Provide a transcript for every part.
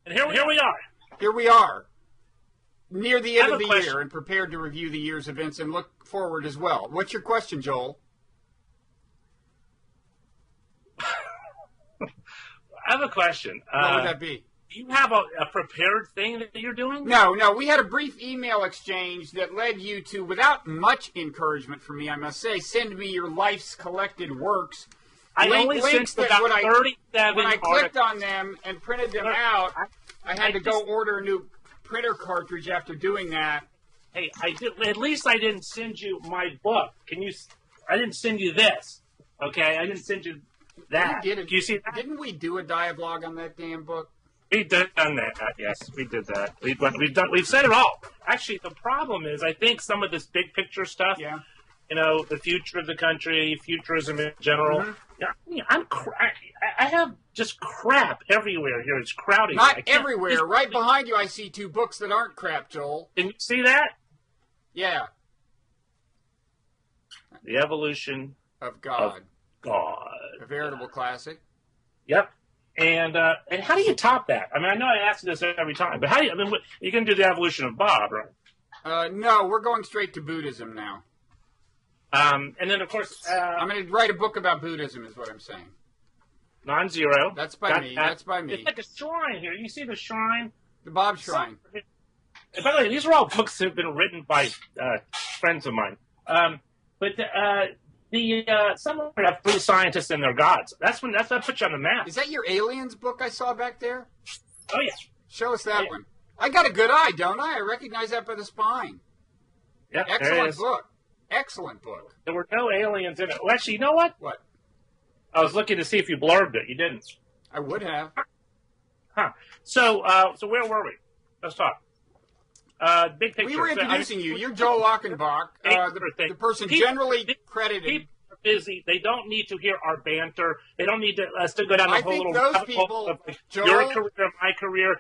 And here we are. Here we are, near the end of the question. year and prepared to review the year's events and look forward as well. What's your question, Joel? I have a question. What would that be? Do you have a prepared thing that you're doing? No. We had a brief email exchange that led you to, without much encouragement from me, I must say, send me your life's collected works. I only sent about 37 When I clicked articles. on them and printed them out, I had to go order a new printer cartridge after doing that. Hey, at least I didn't send you my book. I didn't send you this. Okay, I didn't send you that. We did Do you see that? Didn't we do a dialogue on that damn book? We've done that. Yes, we did that. We've said it all. Actually, the problem is, I think some of this big picture stuff. Yeah. You know, the future of the country, futurism in general. Mm-hmm. Yeah, I have just crap everywhere here. It's crowding. Not everywhere. Right behind you, I see two books that aren't crap, Joel. Can you see that? Yeah. The Evolution Of God. God. A veritable classic. Yep. And how do you top that? I mean, I know I ask this every time, but how do you? I mean, you can do the Evolution of Bob, right? No, we're going straight to Buddhism now. And then, of course, I'm going to write a book about Buddhism, is what I'm saying. Nonzero. That's by me. That's by me. It's like a shrine here. You see the shrine? The Bob Shrine. And by the way, these are all books that have been written by friends of mine. But some of them have free scientists and their gods. That puts you on the map. Is that your aliens book I saw back there? Oh, yeah. Show us that one. I got a good eye, don't I? I recognize that by the spine. Yeah, Excellent book. Excellent book. There were no aliens in it. Well, actually, you know what? What? I was looking to see if you blurbed it. You didn't. I would have. Huh. So where were we? Let's talk. Big picture. We were introducing you. You're Joel Achenbach, the person generally credited. People are busy. They don't need to hear our banter. They don't need us to go down the whole little those people, of Joel, your career, my career,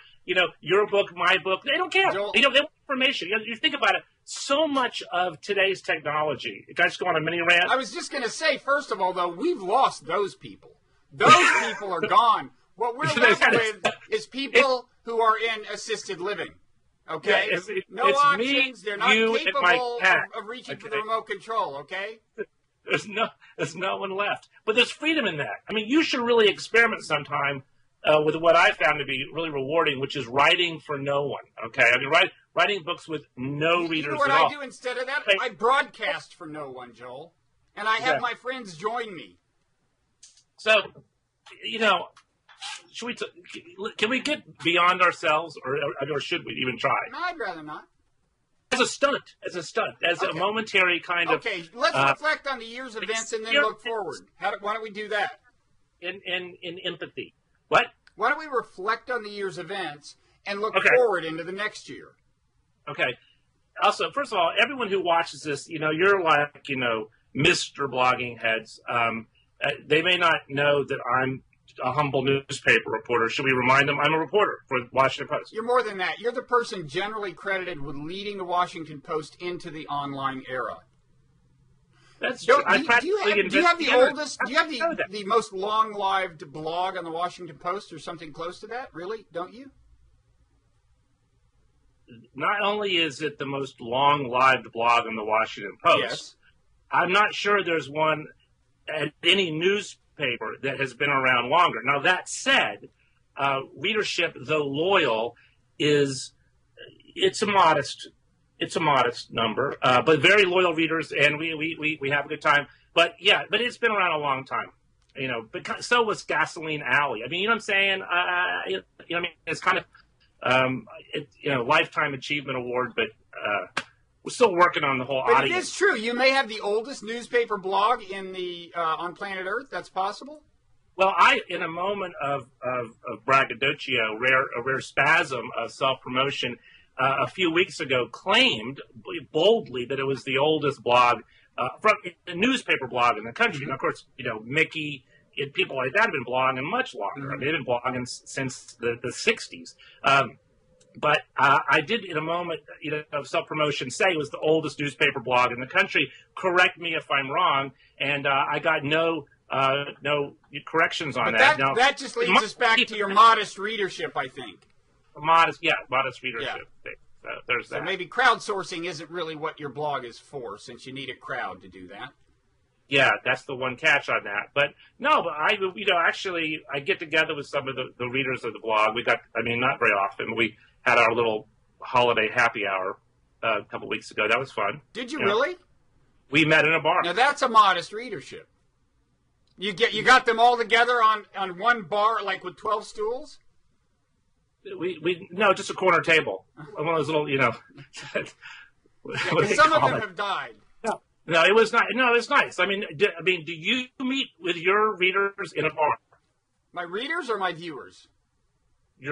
your book, my book. They don't care. Joel, they want information. You think about it. So much of today's technology. Can I just go on a mini rant? I was just going to say, first of all, though, we've lost those people. Those people are gone. What we're left with is people who are in assisted living. Okay? Yeah, no it's options. Me, They're not you, capable and my cat. of reaching for the remote control, okay? There's no one left. But there's freedom in that. I mean, you should really experiment sometime with what I found to be really rewarding, which is writing for no one. Okay? I mean, writing books with no readers at all. You know what I do instead of that? Hey. I broadcast for no one, Joel. And I have my friends join me. So, can we get beyond ourselves, or should we even try? No, I'd rather not. As a stunt, as a momentary kind of... Okay, let's reflect on the year's events and then look forward. Why don't we do that? In empathy. What? Why don't we reflect on the year's events and look forward into the next year? Okay. Also, first of all, everyone who watches this, you're like, Mr. Blogging Heads. They may not know that I'm a humble newspaper reporter. Should we remind them? I'm a reporter for the Washington Post. You're more than that. You're the person generally credited with leading the Washington Post into the online era. That's true. Do you have the most long-lived blog on the Washington Post or something close to that? Really? Don't you? Not only is it the most long-lived blog on the Washington Post, I'm not sure there's one at any newspaper that has been around longer. Now, that said, readership, though loyal, it's a modest number, but very loyal readers, and we have a good time. But it's been around a long time, But so was Gasoline Alley. I mean, you know what I'm saying? It's kind of lifetime achievement award, but we're still working on the whole audience. But it is true. You may have the oldest newspaper blog in the on planet Earth. That's possible. Well, in a moment of braggadocio, a rare spasm of self-promotion, a few weeks ago claimed boldly that it was the oldest blog, a newspaper blog in the country. And of course, Mickey and people like that have been blogging much longer. They've been blogging since the 60s. But I did, in a moment of self-promotion, say it was the oldest newspaper blog in the country. Correct me if I'm wrong. And I got no corrections on that. That just leads us back to your modest readership, I think. modest readership thing. So there's that. So maybe crowdsourcing isn't really what your blog is for, since you need a crowd to do that. Yeah, that's the one catch on that. But no, but actually, I get together with some of the readers of the blog. Not very often. We had our little holiday happy hour a couple weeks ago. That was fun. Did you really? We met in a bar. Now that's a modest readership. You got them all together on one bar, like with 12 stools? No, just a corner table. One of those little, some of them have died. No, it was not. No, it's nice. I mean, do you meet with your readers in a bar? My readers or my viewers? Is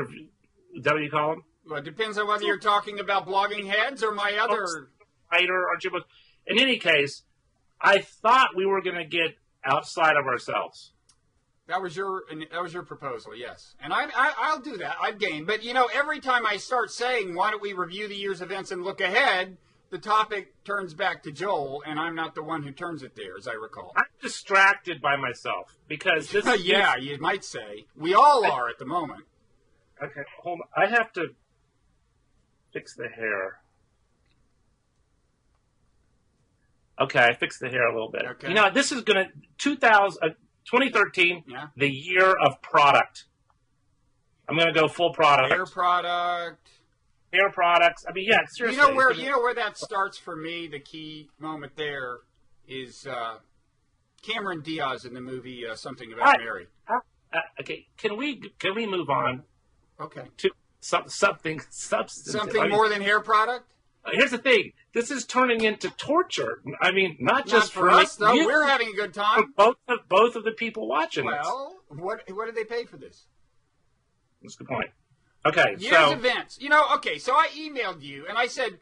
that what you call them? Well, it depends on whether you're talking about blogging heads or my other writer. In any case, I thought we were going to get outside of ourselves. That was your proposal, yes. And I'll do that. I'd game. But, every time I start saying, why don't we review the year's events and look ahead, the topic turns back to Joel, and I'm not the one who turns it there, as I recall. I'm distracted by myself because this yeah, you might say. We all are at the moment. Okay, hold on. I have to fix the hair. Okay, I fixed the hair a little bit. Okay. This is going to 2013, the year of product. I'm going to go full product. Hair product. Hair products. I mean, yeah, seriously. You know where that starts for me? The key moment there is Cameron Diaz in the movie Something About Mary. Okay, can we move on? Okay. To something substantive. Something more than hair product? Here's the thing. This is turning into torture. I mean, not just for us, though. We're having a good time. For both of the people watching this. Well, what did they pay for this? That's a good point. Okay, year's events. So I emailed you, and I said,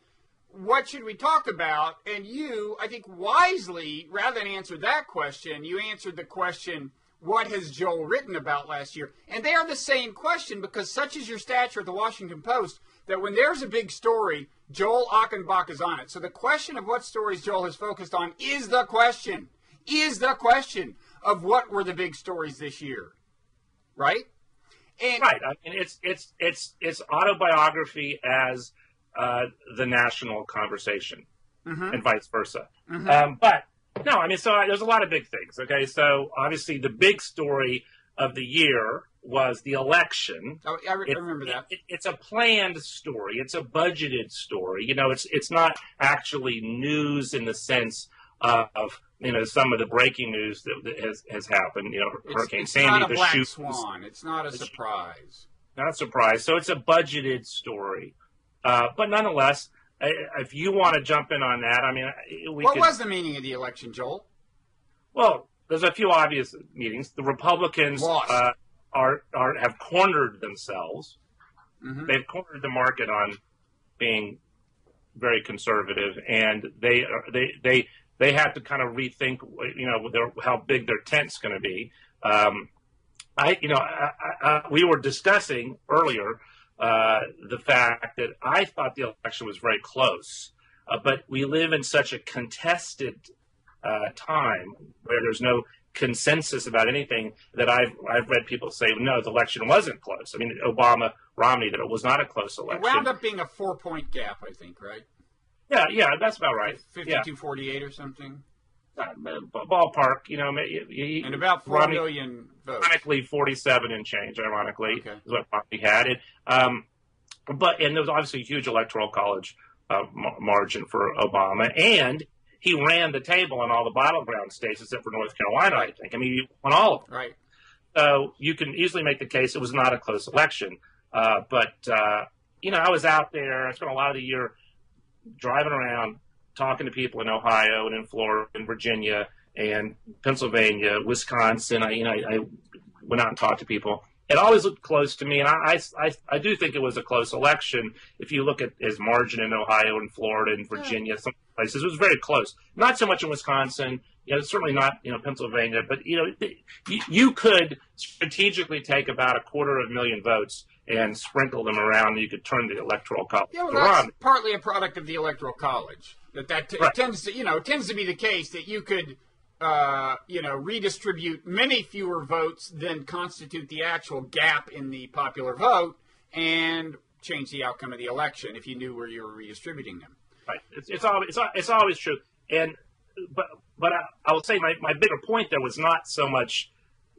what should we talk about? And you, I think wisely, rather than answer that question, you answered the question, what has Joel written about last year? And they are the same question, because such is your stature at the Washington Post, that when there's a big story, Joel Achenbach is on it. So the question of what stories Joel has focused on is the question of what were the big stories this year, right? Right. I mean, it's autobiography as the national conversation, and vice versa. But no, I mean, so there's a lot of big things. Okay, so obviously the big story of the year was the election. Oh, I remember that. It's a planned story. It's a budgeted story. It's not actually news in the sense of some of the breaking news that has happened. Hurricane Sandy, the black swan. It's not a surprise. Not a surprise. So it's a budgeted story. But nonetheless, if you want to jump in on that, I mean, what was the meaning of the election, Joel? Well, there's a few obvious meanings. The Republicans have cornered themselves. They've cornered the market on being very conservative, and they have to kind of rethink, how big their tent's going to be. We were discussing earlier the fact that I thought the election was very close, but we live in such a contested time where there's no consensus about anything that I've read people say, no, the election wasn't close. I mean, Obama, Romney, that it was not a close election. It wound up being a 4-point gap, I think, right? Yeah, that's about right. 52-48 or something. Ballpark, and about 4 million votes. Ironically, 47 and change. Ironically, is what Romney had. But there was obviously a huge electoral college margin for Obama, and he ran the table in all the battleground states except for North Carolina. Right. I think. I mean, he won all of them. Right. So you can easily make the case it was not a close election. But I was out there. I spent a lot of the year driving around, talking to people in Ohio and in Florida and Virginia and Pennsylvania, Wisconsin. I went out and talked to people. It always looked close to me, and I do think it was a close election. If you look at his margin in Ohio and Florida and Virginia, some places, it was very close. Not so much in Wisconsin, certainly not Pennsylvania, but you could strategically take about 250,000 votes and sprinkle them around, and you could turn the electoral college. Yeah, well, that's partly a product of the electoral college. It tends to be the case that you could redistribute many fewer votes than constitute the actual gap in the popular vote, and change the outcome of the election if you knew where you were redistributing them. Right. It's always true. But I will say my bigger point there was not so much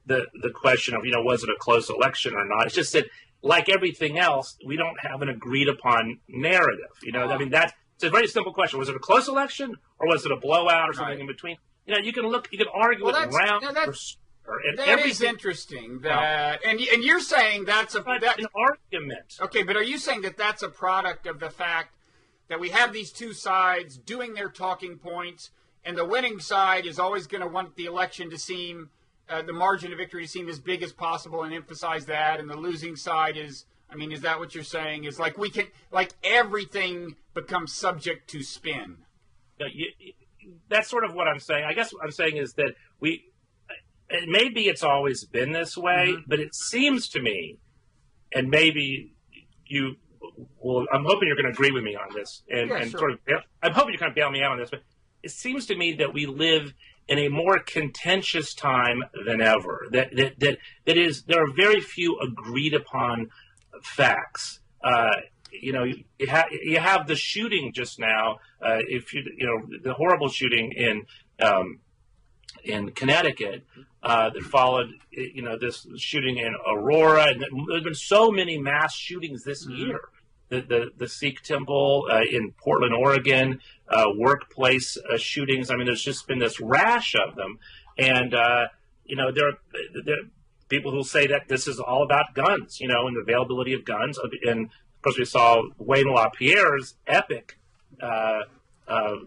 the question of, was it a close election or not. It's just that, like everything else, we don't have an agreed upon narrative. I mean, it's a very simple question. Was it a close election or was it a blowout or something in between? You can argue it round. That is interesting. And you're saying that's an argument. Okay, but are you saying that that's a product of the fact that we have these two sides doing their talking points, and the winning side is always going to want the election to seem, the margin of victory to seem as big as possible and emphasize that, and the losing side is that what you're saying? Is like everything becomes subject to spin? That's sort of what I'm saying. I guess what I'm saying is that maybe it's always been this way, but it seems to me, and maybe I'm hoping you're going to agree with me on this, I'm hoping you kind of bail me out on this, but it seems to me that we live in a more contentious time than ever. That is, there are very few agreed upon facts. You have the shooting just now. The horrible shooting in Connecticut that followed, this shooting in Aurora, and there's been so many mass shootings this year. The Sikh temple in Portland, Oregon, workplace shootings. I mean, there's just been this rash of them, and there are people who say that this is all about guns, and the availability of guns. And of course, we saw Wayne LaPierre's epic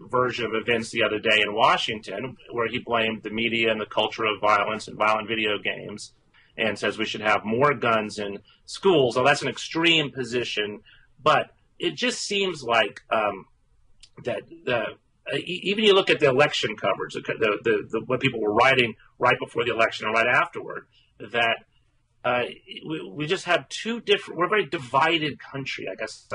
version of events the other day in Washington, where he blamed the media and the culture of violence and violent video games, and says we should have more guns in schools. Well, that's an extreme position, but it just seems like that even you look at the election coverage, what people were writing right before the election and right afterward, that we just have we're a very divided country, I guess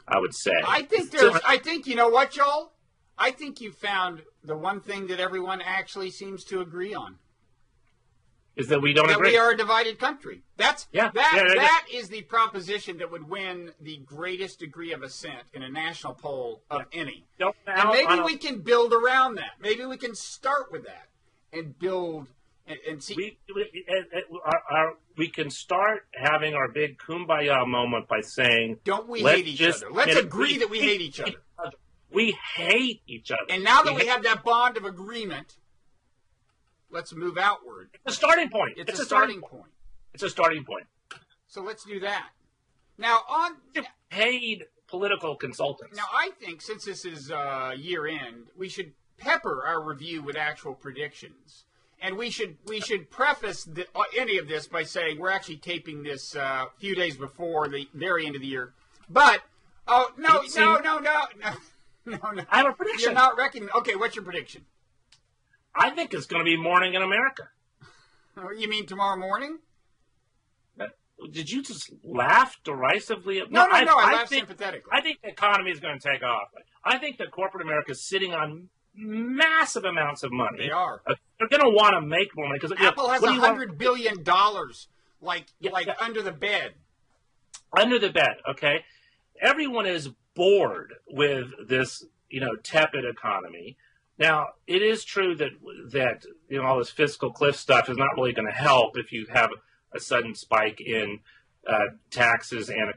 I would say. I think you know what, Joel? I think you found the one thing that everyone actually seems to agree on. Is that we don't agree. That we are a divided country. That is the proposition that would win the greatest degree of assent in a national poll of any. And maybe we can build around that. Maybe we can start with that and build and see. We can start having our big kumbaya moment by saying, don't we hate each other? Let's agree that we hate each other. We hate each other. And now that we have that bond of agreement, let's move outward. It's a starting point. It's a starting point. It's a starting point. So let's do that. Now, paid political consultants. Now, I think since this is year end, we should pepper our review with actual predictions. And we should preface any of this by saying we're actually taping this a few days before the very end of the year. But, no. I have a prediction. You're not recognizing. Okay, what's your prediction? I think it's going to be morning in America. You mean tomorrow morning? Did you just laugh derisively? No, I laughed sympathetically. I think the economy is going to take off. I think that corporate America is sitting on massive amounts of money. They are. They're going to want to make more money. Apple has $100 billion under the bed. Under the bed, okay? Everyone is bored with this, tepid economy. Now, it is true that all this fiscal cliff stuff is not really going to help if you have a sudden spike in taxes and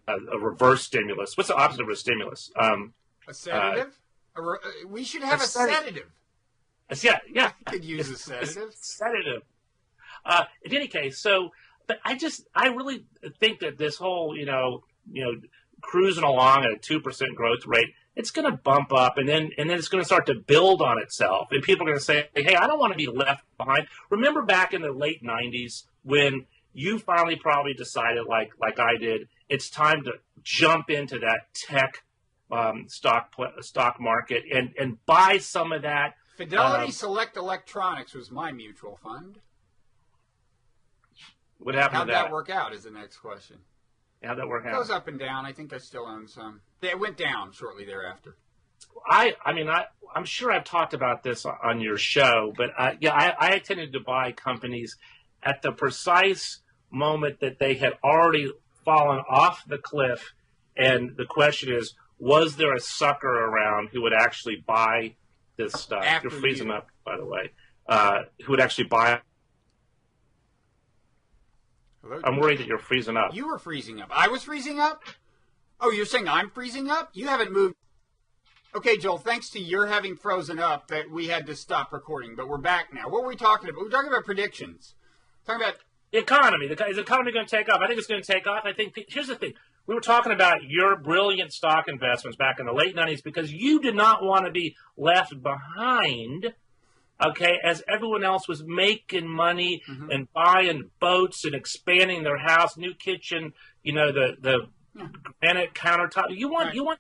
a reverse stimulus. What's the opposite of a stimulus? A sedative? We should have a sedative. Yeah. I could use a sedative. Sedative. In any case, but I really think that this whole, cruising along at a 2% growth rate, it's going to bump up, and then it's going to start to build on itself. And people are going to say, hey, I don't want to be left behind. Remember back in the late 90s when you finally probably decided, like I did, it's time to jump into that tech stock market and buy some of that. Fidelity Select Electronics was my mutual fund. What happened How'd to that? That work out is the next question. How'd that work out? It goes up and down. I think I still own some. It went down shortly thereafter. I'm sure I've talked about this on your show, but I tended to buy companies at the precise moment that they had already fallen off the cliff, and the question is, was there a sucker around who would actually buy this stuff? You're freezing up, by the way. Who would actually buy? Hello? I'm worried that you're freezing up. You were freezing up. I was freezing up? Oh, you're saying I'm freezing up? You haven't moved. Okay, Joel, thanks to your having frozen up that we had to stop recording, but we're back now. What were we talking about? We were talking about predictions. Talking about the economy. Is the economy going to take off? I think it's going to take off. I think, here's the thing. We were talking about your brilliant stock investments back in the late 90s because you did not want to be left behind, okay, as everyone else was making money and buying boats and expanding their house, new kitchen, the granite countertop.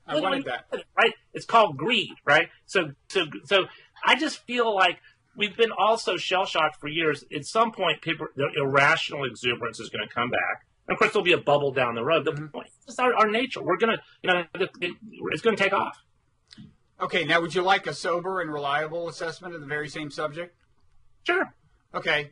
I wanted that, right? It's called greed, right? So I just feel like we've been also shell shocked for years. At some point, the irrational exuberance is going to come back. And of course, there'll be a bubble down the road. The point is our nature. We're going to, it's going to take off. Okay, now would you like a sober and reliable assessment of the very same subject? Sure. Okay.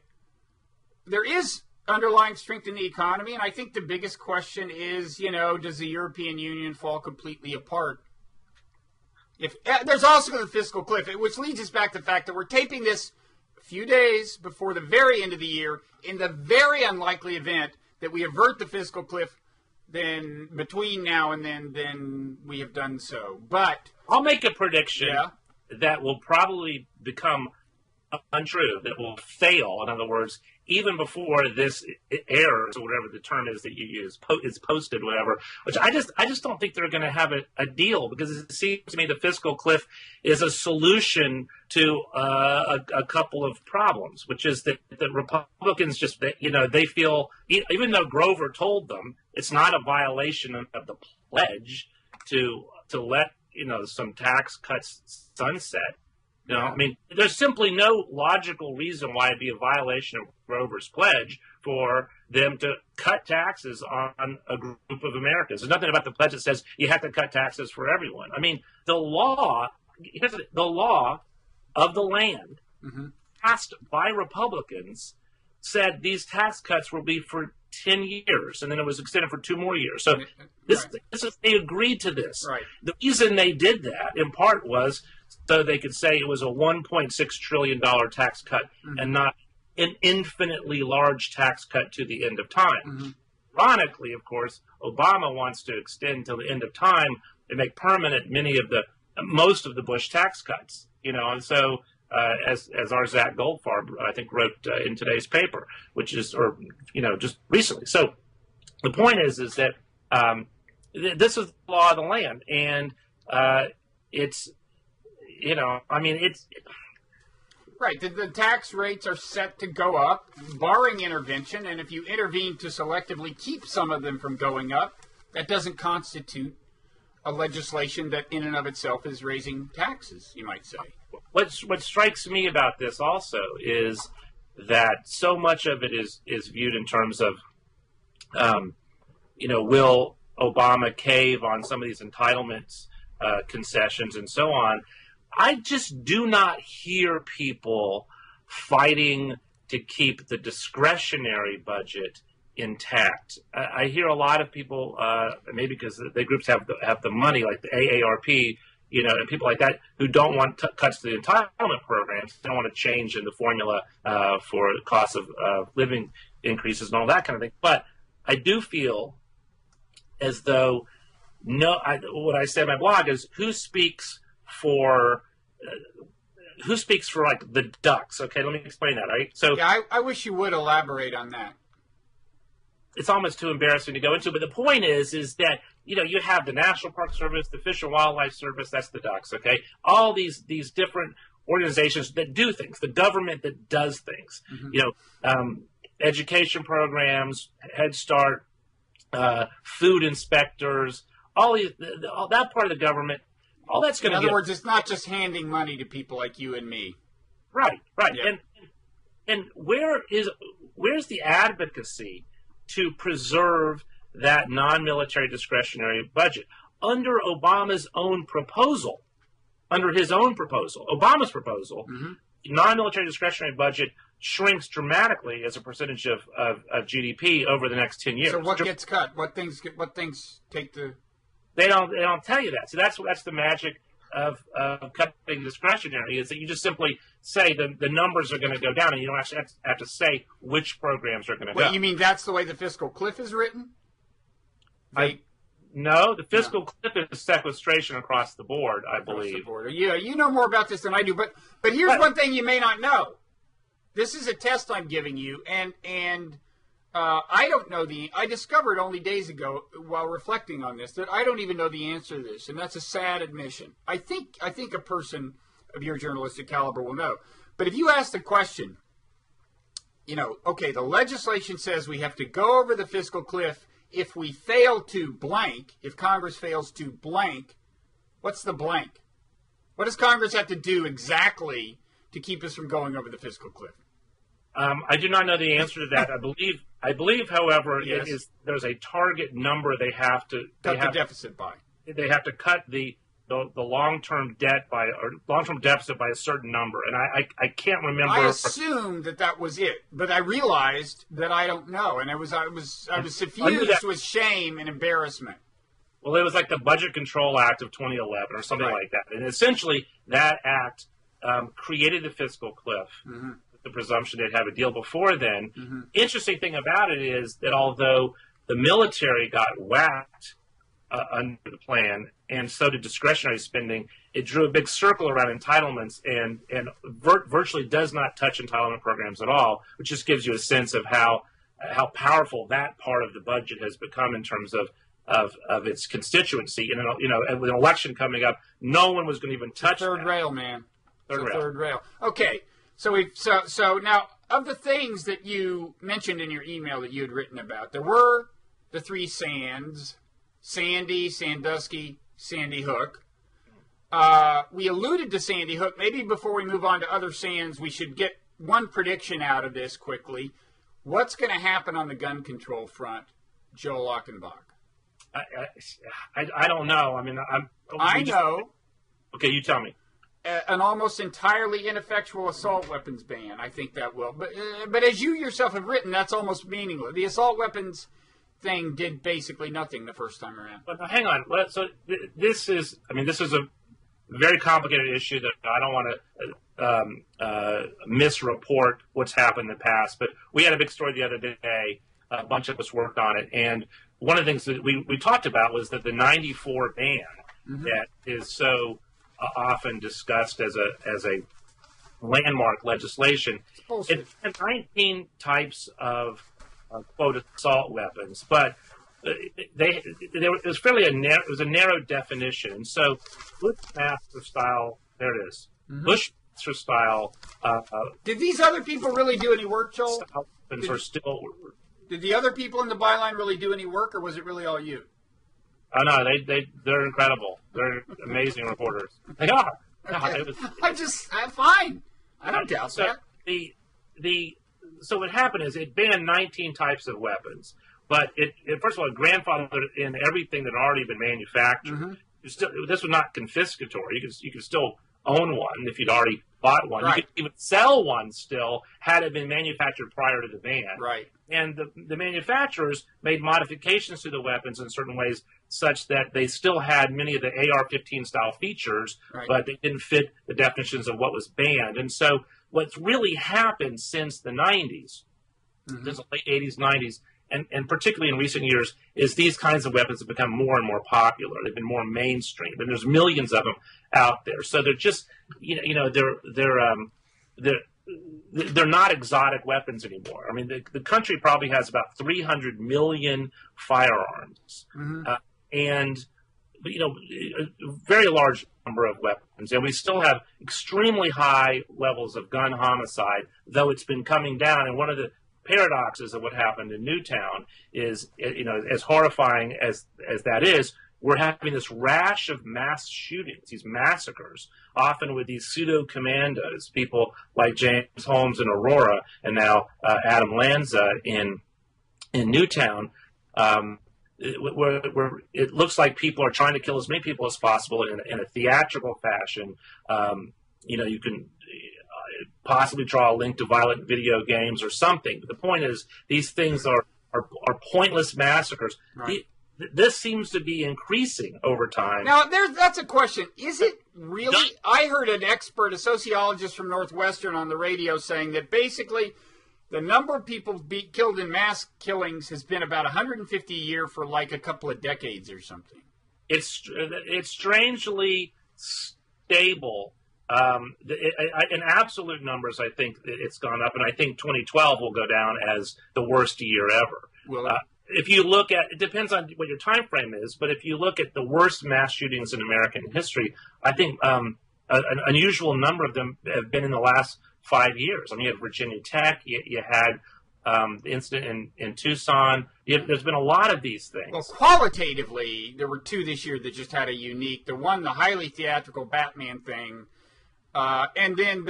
There is underlying strength in the economy, and I think the biggest question is, does the European Union fall completely apart? There's also the fiscal cliff, which leads us back to the fact that we're taping this a few days before the very end of the year in the very unlikely event that we avert the fiscal cliff. Then between now and then we have done so. But I'll make a prediction that will probably become untrue, that will fail. In other words, even before this airs, or whatever the term is that you use, is posted, whatever, which I just don't think they're going to have a deal, because it seems to me the fiscal cliff is a solution to a couple of problems, which is that the Republicans just, they feel, even though Grover told them it's not a violation of the pledge to let, some tax cuts sunset. I mean, there's simply no logical reason why it'd be a violation of Grover's pledge for them to cut taxes on a group of Americans. There's nothing about the pledge that says you have to cut taxes for everyone. I mean, the law of the land passed by Republicans said these tax cuts will be for 10 years, and then it was extended for 2 more years. So they agreed to this. Right. The reason they did that, in part, was so they could say it was a $1.6 trillion tax cut and not an infinitely large tax cut to the end of time. Ironically, of course, Obama wants to extend till the end of time and make permanent most of the Bush tax cuts. And so as our Zach Goldfarb, I think, wrote in today's paper, which is, just recently. So the point is that this is the law of the land, and it's, it's right. The tax rates are set to go up, barring intervention, and if you intervene to selectively keep some of them from going up, that doesn't constitute a legislation that in and of itself is raising taxes, you might say. What strikes me about this also is that so much of it is viewed in terms of, will Obama cave on some of these entitlements, concessions, and so on. I just do not hear people fighting to keep the discretionary budget intact. I hear a lot of people, maybe because the groups have the money, like the AARP, and people like that, who don't want cuts to the entitlement programs, don't want to change in the formula for the cost of living increases and all that kind of thing. But I do feel as though what I say in my blog is who speaks for like the ducks. Okay, let me explain that. Right. So yeah, I wish you would elaborate on that. It's almost too embarrassing to go into, but the point is that you have the National Park Service, the Fish and Wildlife Service, that's the ducks. Okay, all these different organizations that do things, the government that does things. Education programs, Head Start, food inspectors, all that part of the government. All that's going to. In other words, it's not just handing money to people like you and me. Right. Yeah. And where's the advocacy to preserve that non-military discretionary budget under Obama's own proposal? Obama's proposal, non-military discretionary budget shrinks dramatically as a percentage of GDP over the next 10 years. So what gets cut? What things take the? They don't tell you that. So that's the magic of cutting discretionary, is that you just simply say the numbers are going to go down, and you don't actually have to say which programs are going to go. Wait, you mean that's the way the fiscal cliff is written? No, the fiscal cliff is sequestration across the board, I believe. Yeah, you know more about this than I do, but here's one thing you may not know. This is a test I'm giving you, and I don't know I discovered only days ago while reflecting on this that I don't even know the answer to this, and that's a sad admission. I think a person of your journalistic caliber will know. But if you ask the question, okay, the legislation says we have to go over the fiscal cliff if we fail to blank, if Congress fails to blank, what's the blank? What does Congress have to do exactly to keep us from going over the fiscal cliff? I do not know the answer to that. I believe, however, yes. There's a target number they have to cut the deficit by. They have to cut the long-term debt or long-term deficit by a certain number, and I can't remember. I assumed that was it, but I realized that I don't know, and I was suffused with shame and embarrassment. Well, it was like the Budget Control Act of 2011 or something like that, and essentially that act created the fiscal cliff. Mm-hmm. The presumption they'd have a deal before then. Mm-hmm. Interesting thing about it is that although the military got whacked under the plan, and so did discretionary spending, it drew a big circle around entitlements and virtually does not touch entitlement programs at all, which just gives you a sense of how powerful that part of the budget has become in terms of its constituency. And with an election coming up, no one was going to even touch third that. Rail, man. Third rail. Okay. So now, of the things that you mentioned in your email that you had written about, there were the three sands: Sandy, Sandusky, Sandy Hook. We alluded to Sandy Hook. Maybe before we move on to other sands, we should get one prediction out of this quickly. What's going to happen on the gun control front, Joel Achenbach? I don't know. I mean, I know. Okay, you tell me. An almost entirely ineffectual assault weapons ban. I think that will. But as you yourself have written, that's almost meaningless. The assault weapons thing did basically nothing the first time around. But hang on. So this is a very complicated issue that I don't want to misreport what's happened in the past. But we had a big story the other day. A bunch of us worked on it. And one of the things that we talked about was that the 94 ban that is so often discussed as a landmark legislation. It had 19 types of quote assault weapons, but it was a narrow definition. And so Bushmaster style, there it is. Bushmaster style. Did these other people really do any work, Joel? Weapons are still. Did the other people in the byline really do any work, or was it really all you? Oh no, they're incredible. They're amazing reporters. They are. Okay. I'm fine. I don't doubt that. So what happened is it banned 19 types of weapons, but it first of all, it grandfathered in everything that had already been manufactured. This was not confiscatory. You could still own one if you'd already bought one. Right. You could even sell one still had it been manufactured prior to the ban. Right. And the manufacturers made modifications to the weapons in certain ways such that they still had many of the AR-15 style features, but they didn't fit the definitions of what was banned. And so what's really happened since the 90s, since the late 80s, 90s, and particularly in recent years, is these kinds of weapons have become more and more popular. They've been more mainstream, and there's millions of them out there. So they're just, they're not exotic weapons anymore. I mean, the country probably has about 300 million firearms, and a very large number of weapons, and we still have extremely high levels of gun homicide, though it's been coming down. And one of the paradoxes of what happened in Newtown is, as horrifying as that is, we're having this rash of mass shootings, these massacres, often with these pseudo-commandos, people like James Holmes in Aurora, and now Adam Lanza in Newtown, where it looks like people are trying to kill as many people as possible in a theatrical fashion. You can, possibly draw a link to violent video games or something. But the point is, these things are pointless massacres. Right. This seems to be increasing over time. Now, that's a question. Is it really? I heard an expert, a sociologist from Northwestern on the radio saying that basically the number of people killed in mass killings has been about 150 a year for like a couple of decades or something. It's strangely stable. In absolute numbers, I think it's gone up, and I think 2012 will go down as the worst year ever. Will if you look at, it depends on what your time frame is, but if you look at the worst mass shootings in American history, I think an unusual number of them have been in the last 5 years. I mean, you had Virginia Tech, you had the incident in Tucson. There's been a lot of these things. Well, qualitatively, there were two this year that just had a unique. The one, the highly theatrical Batman thing, and then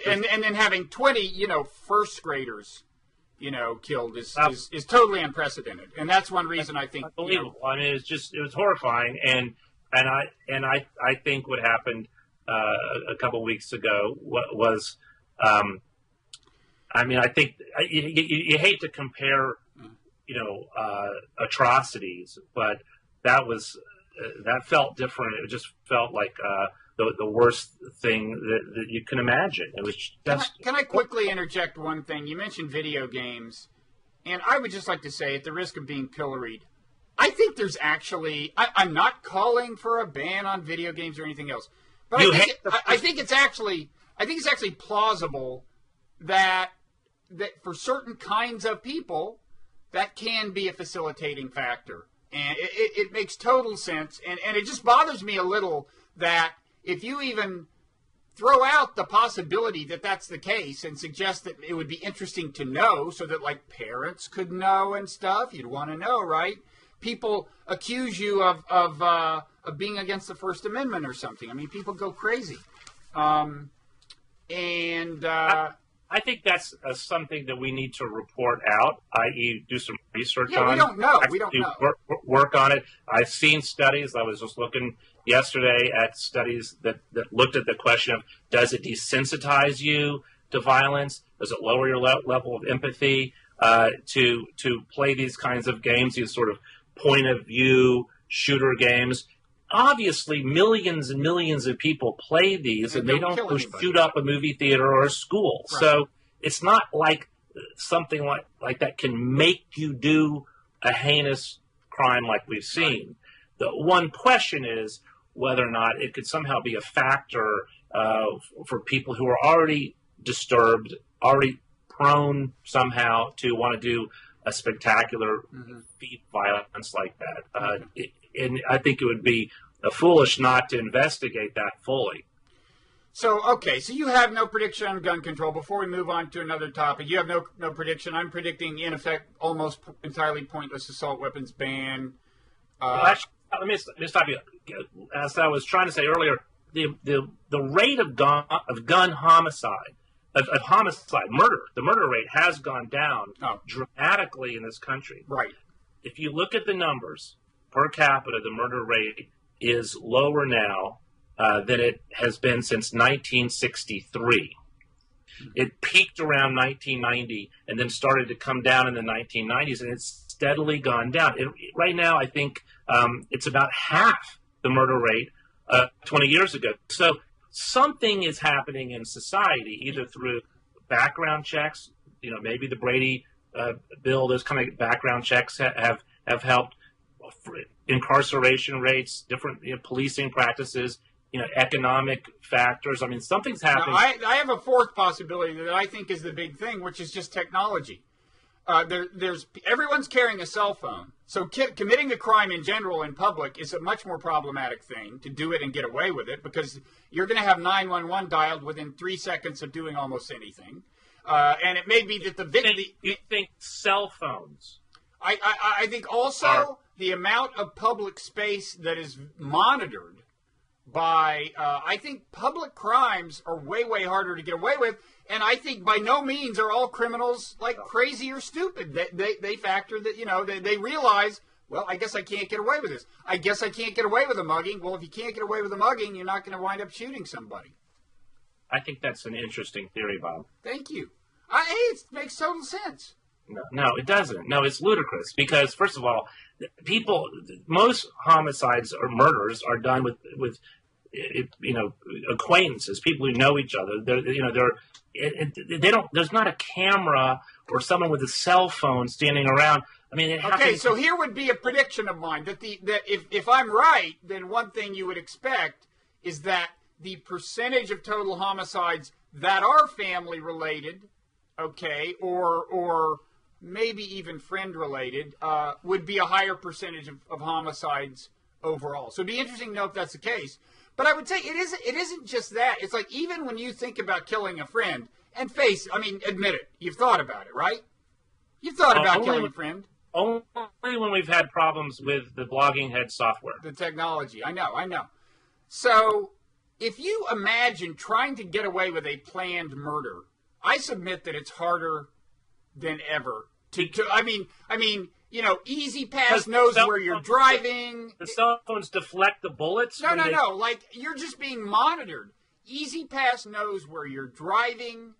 and then having 20, first graders, killed is totally unprecedented, and that's one reason I think. Unbelievable. I mean, it was horrifying, and I think what happened a couple weeks ago was. I mean, I think you hate to compare, atrocities, but that felt different. It just felt like the worst thing that you can imagine. It was just. Can I quickly interject one thing? You mentioned video games, and I would just like to say, at the risk of being pilloried, I think there's actually. I'm not calling for a ban on video games or anything else, but I think it's actually plausible that for certain kinds of people, that can be a facilitating factor. And it makes total sense. And it just bothers me a little that if you even throw out the possibility that that's the case and suggest that it would be interesting to know so that, like, parents could know and stuff, you'd want to know, right? People accuse you of being against the First Amendment or something. I mean, people go crazy. I think that's something that we need to report out, i.e. do some research on. We don't know. We don't know. Work on it. I've seen studies. I was just looking yesterday at studies that looked at the question of, does it desensitize you to violence? Does it lower your level of empathy to play these kinds of games, these sort of point of view shooter games? Obviously, millions and millions of people play these, and they don't go shoot up a movie theater or a school. Right. So it's not like something like that can make you do a heinous crime like we've seen. Right. The one question is whether or not it could somehow be a factor for people who are already disturbed, already prone somehow to want to do a spectacular feat of violence like that. And I think it would be foolish not to investigate that fully. So you have no prediction on gun control. Before we move on to another topic, you have no prediction. I'm predicting, in effect, almost entirely pointless assault weapons ban. Let me stop you. As I was trying to say earlier, the rate of gun homicide, of homicide, the murder rate has gone down dramatically in this country. Right. If you look at the numbers, per capita, the murder rate is lower now than it has been since 1963. It peaked around 1990 and then started to come down in the 1990s, and it's steadily gone down. Right now, I think it's about half the murder rate 20 years ago. So something is happening in society, either through background checks, maybe the Brady bill, those kind of background checks have helped. Incarceration rates, different policing practices, economic factors. I mean, something's happening. Now, I have a fourth possibility that I think is the big thing, which is just technology. Everyone's carrying a cell phone, so committing a crime in general in public is a much more problematic thing to do it and get away with it, because you're going to have 911 dialed within 3 seconds of doing almost anything, and it may be that the victim. You think cell phones? I think also the amount of public space that is monitored by, I think public crimes are way, way harder to get away with. And I think by no means are all criminals like crazy or stupid. They factor that, they realize, well, I guess I can't get away with this. I guess I can't get away with a mugging. Well, if you can't get away with a mugging, you're not going to wind up shooting somebody. I think that's an interesting theory, Bob. Thank you. Hey, it makes total sense. No, it doesn't. No, it's ludicrous because, first of all, most homicides or murders are done with acquaintances, people who know each other. There's not a camera or someone with a cell phone standing around. I mean, it happens. Okay, so here would be a prediction of mine that if I'm right, then one thing you would expect is that the percentage of total homicides that are family related, okay, or maybe even friend related, would be a higher percentage of homicides overall. So it'd be interesting to know if that's the case. But I would say it isn't just that. It's like even when you think about killing a friend, and admit it, you've thought about it, right? You've thought about killing a friend. Only when we've had problems with the blogging head software. The technology. I know. So if you imagine trying to get away with a planned murder, I submit that it's harder than ever. Easy Pass knows where you're driving. The cell phones deflect the bullets? No. Like, you're just being monitored. Easy Pass knows where you're driving.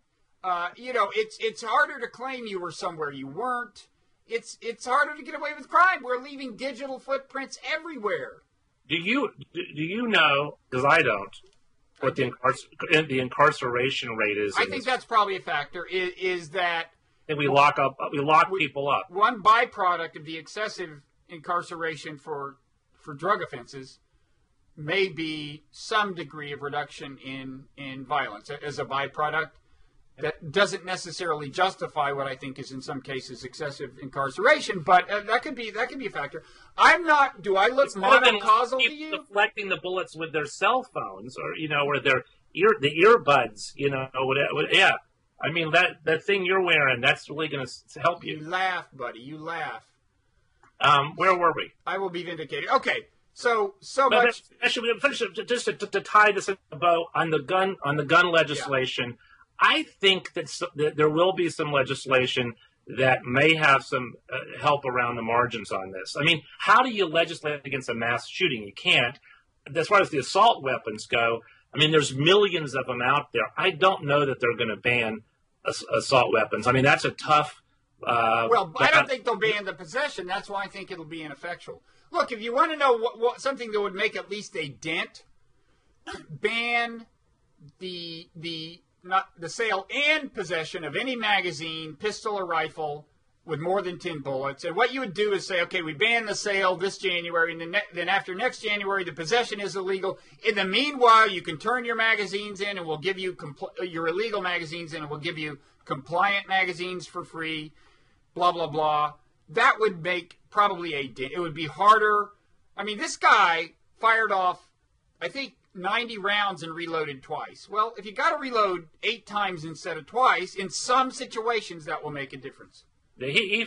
It's harder to claim you were somewhere you weren't. It's harder to get away with crime. We're leaving digital footprints everywhere. Do you know, because I don't, what the incarceration rate is? I think that's probably a factor, is that we lock people up. One byproduct of the excessive incarceration for drug offenses may be some degree of reduction in violence as a byproduct. That doesn't necessarily justify what I think is in some cases excessive incarceration, but that could be a factor. I'm not. Do I look monocausal to you? Deflecting the bullets with their cell phones, or the earbuds, whatever. Yeah. I mean, that thing you're wearing, that's really going to help you. You laugh, buddy. You laugh. Where were we? I will be vindicated. Okay, so much. Actually, just to tie this in a bow on the gun legislation. Yeah. I think that there will be some legislation that may have some help around the margins on this. I mean, how do you legislate against a mass shooting? You can't. As far as the assault weapons go, I mean, there's millions of them out there. I don't know that they're going to ban assault weapons. I mean, that's a tough... I don't think they'll ban the possession. That's why I think it'll be ineffectual. Look, if you want to know what something that would make at least a dent, ban the sale and possession of any magazine, pistol or rifle with more than 10 bullets. And what you would do is say, okay, we ban the sale this January, and then after next January, the possession is illegal. In the meanwhile, you can turn your magazines in, and we'll give you your illegal magazines in, and we'll give you compliant magazines for free, blah, blah, blah. That would make probably it would be harder. I mean, this guy fired off, I think, 90 rounds and reloaded twice. Well, if you got to reload 8 times instead of twice, in some situations that will make a difference. He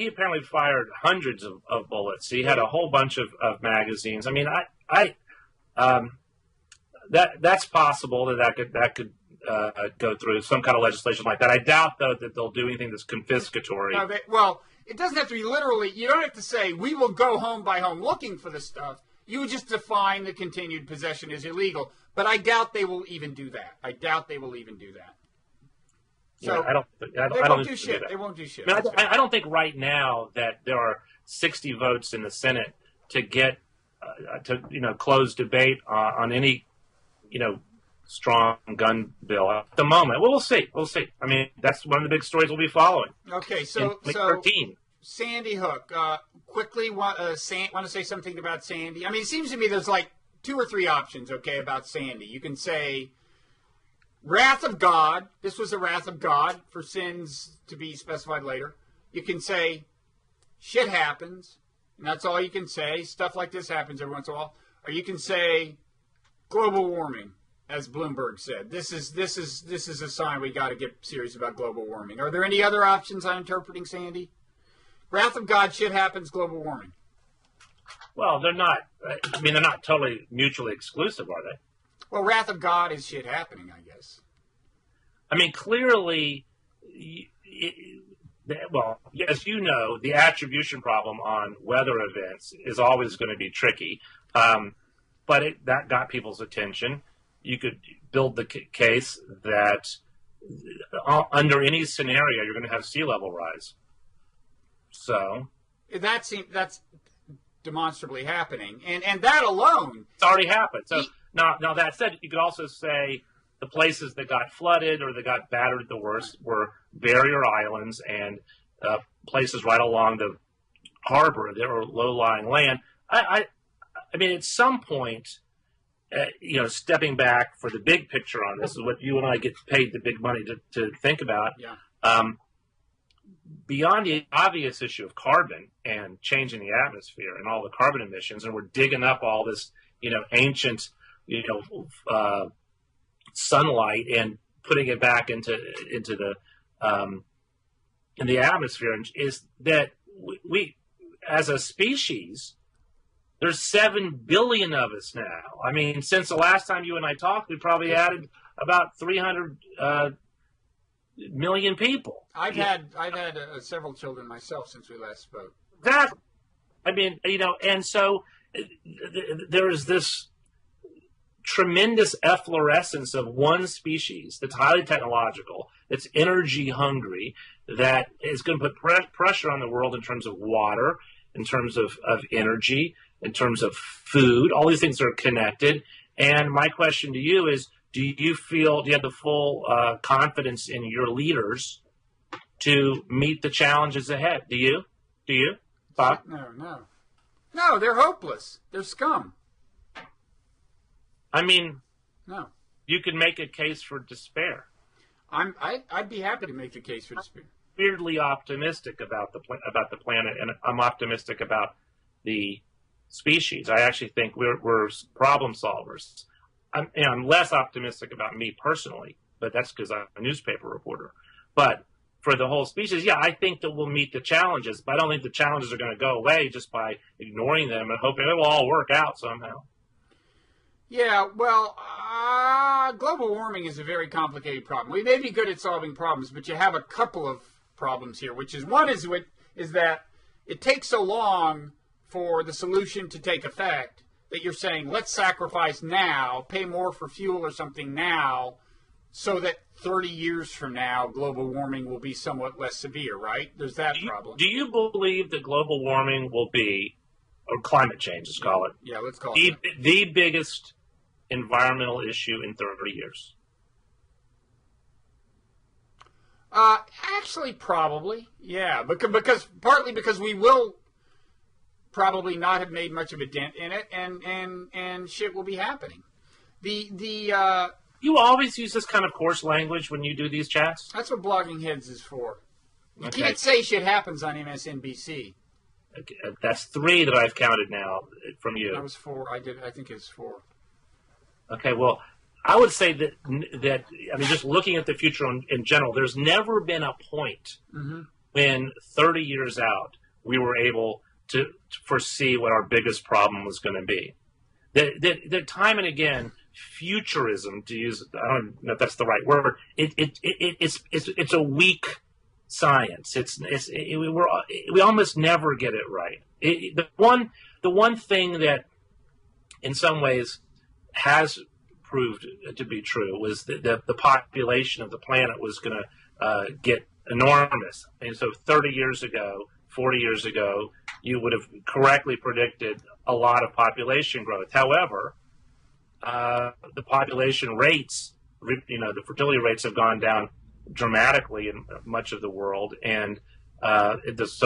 apparently fired hundreds of bullets. He had a whole bunch of magazines. I mean, that's possible that could go through some kind of legislation like that. I doubt though that they'll do anything that's confiscatory. No, it doesn't have to be literally. You don't have to say we will go home by home looking for the stuff. You would just define the continued possession as illegal. But I doubt they will even do that. So they won't do shit. They won't do shit. I don't think right now that there are 60 votes in the Senate to get close debate on any strong gun bill at the moment. Well, we'll see. I mean, that's one of the big stories we'll be following. Okay, so 13. Sandy Hook. Quickly, want to say something about Sandy? I mean, it seems to me there's like 2 or 3 options, okay, about Sandy. You can say wrath of God. This was the wrath of God for sins to be specified later. You can say shit happens, and that's all you can say. Stuff like this happens every once in a while. Or you can say global warming, as Bloomberg said. This is a sign we got to get serious about global warming. Are there any other options on interpreting Sandy? Wrath of God, shit happens, global warming. Well, they're not. I mean, they're not totally mutually exclusive, are they? Well, wrath of God is shit happening, I guess. I mean, clearly, as you know, the attribution problem on weather events is always going to be tricky. But that got people's attention. build the case that under any scenario you're going to have sea level rise. So that's demonstrably happening, and that alone, it's already happened. So now that said, you could also say the places that got flooded or that got battered the worst were barrier islands and places right along the harbor that were low-lying land. I mean, at some point, stepping back for the big picture on this is what you and I get paid the big money to think about. Yeah. Beyond the obvious issue of carbon and changing the atmosphere and all the carbon emissions, and we're digging up all this, ancient, sunlight and putting it back into the in the atmosphere, is that we as a species, there's 7 billion of us now. I mean, since the last time you and I talked, we probably added about 300 million people. I've had several children myself since we last spoke. Exactly. I mean, and so there is this tremendous efflorescence of one species that's highly technological, that's energy hungry, that is going to put pressure on the world in terms of water, in terms of energy, in terms of food. All these things are connected. And my question to you is, do you have the full confidence in your leaders to meet the challenges ahead? Do you? Bob? No, they're hopeless. They're scum. I mean, no. You could make a case for despair. I'd be happy to make a case for despair. Weirdly optimistic about the planet, and I'm optimistic about the species. I actually think we're problem solvers. I'm less optimistic about me personally, but that's because I'm a newspaper reporter. But for the whole species, yeah, I think that we'll meet the challenges, but I don't think the challenges are going to go away just by ignoring them and hoping it will all work out somehow. Yeah, well, global warming is a very complicated problem. We may be good at solving problems, but you have a couple of problems here, which is one is that it takes so long for the solution to take effect that you're saying, let's sacrifice now, pay more for fuel or something now, so that 30 years from now, global warming will be somewhat less severe, right? There's that problem. Do you believe that global warming will be, or climate change, let's call it, yeah, let's call it the biggest environmental issue in 30 years? Actually, probably, yeah, partly because we will probably not have made much of a dent in it, and shit will be happening. You always use this kind of coarse language when you do these chats? That's what Blogging Heads is for. You Okay. can't say shit happens on MSNBC. Okay, that's 3 that I've counted now from you. That was 4. I think it's 4. Okay, well, I would say that I mean, just looking at the future in general, there's never been a point when 30 years out we were able to foresee what our biggest problem was going to be. That time and again, futurism, to use, I don't know if that's the right word, it's a weak science. We almost never get it right. The one thing that in some ways has proved to be true was that the population of the planet was going to get enormous. And so 30 years ago, 40 years ago, you would have correctly predicted a lot of population growth. However, the population rates, the fertility rates have gone down dramatically in much of the world, and there's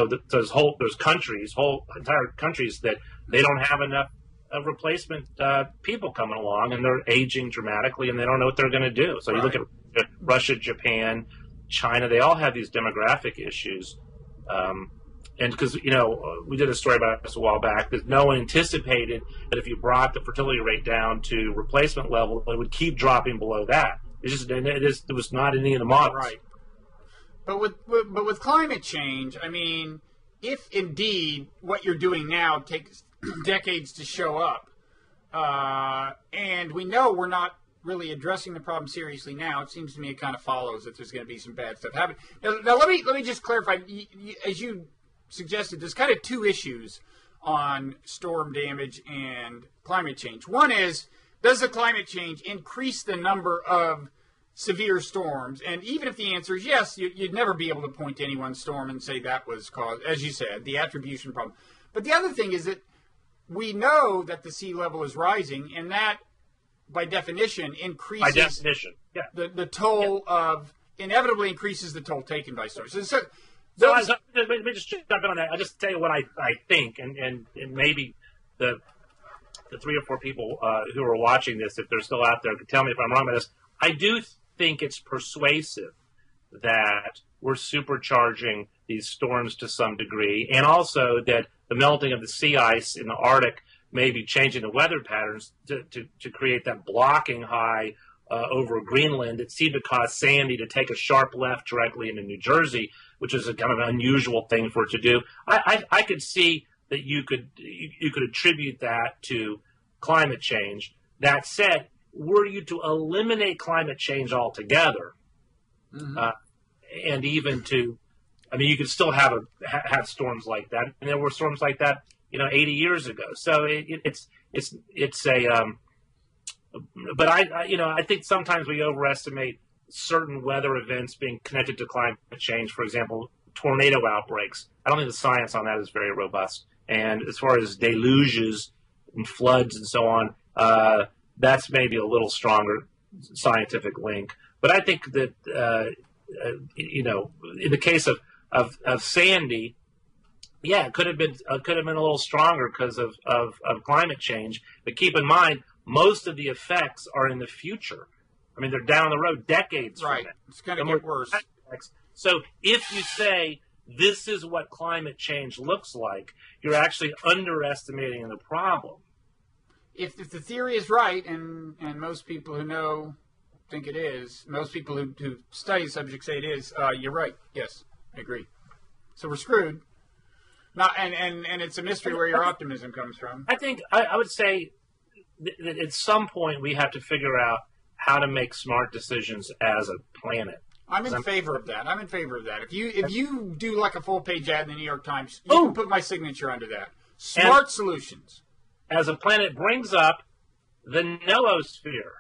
entire countries that they don't have enough replacement people coming along, and they're aging dramatically, and they don't know what they're going to do. So you look at Russia, Japan, China; they all have these demographic issues. And because, we did a story about this a while back, that no one anticipated that if you brought the fertility rate down to replacement level, it would keep dropping below that. It was not in any of the models. Right. But with climate change, I mean, if indeed what you're doing now takes decades to show up, and we know we're not really addressing the problem seriously now, it seems to me it kind of follows that there's going to be some bad stuff happening. Now let me just clarify. As you suggested, there's kind of 2 issues on storm damage and climate change. One is Does the climate change increase the number of severe storms? And even if the answer is yes, you'd never be able to point to any one storm and say that was caused, as you said, the attribution problem. But the other thing is that we know that the sea level is rising, and that, by definition, increases... By definition, yeah. The toll of... inevitably increases the toll taken by storms. So let me just jump in on that. I'll just tell you what I think, and maybe the 3 or 4 people who are watching this, if they're still out there, can tell me if I'm wrong about this. I do think it's persuasive that we're supercharging these storms to some degree, and also that the melting of the sea ice in the Arctic may be changing the weather patterns to create that blocking high over Greenland. It seemed to cause Sandy to take a sharp left directly into New Jersey, which is a kind of an unusual thing for it to do. I could see that you could attribute that to climate change. That said, were you to eliminate climate change altogether, and even to, I mean, you could still have storms like that, and there were storms like that, 80 years ago. So it's a, but I think sometimes we overestimate certain weather events being connected to climate change. For example, tornado outbreaks. I don't think the science on that is very robust. And as far as deluges and floods and so on, that's maybe a little stronger scientific link. But I think that, in the case of Sandy, yeah, it could have been a little stronger because of climate change. But keep in mind, most of the effects are in the future. I mean, they're down the road, decades from it. It's going to get worse. So if you say this is what climate change looks like, you're actually underestimating the problem. If the theory is right, and most people who know think it is, most people who study the subject say it is, you're right. Yes, I agree. So we're screwed. And it's a mystery where your optimism comes from. I think I would say that at some point we have to figure out how to make smart decisions as a planet. I'm in favor of that. If you do like a full-page ad in the New York Times, you can put my signature under that. Smart solutions. As a planet brings up the noosphere.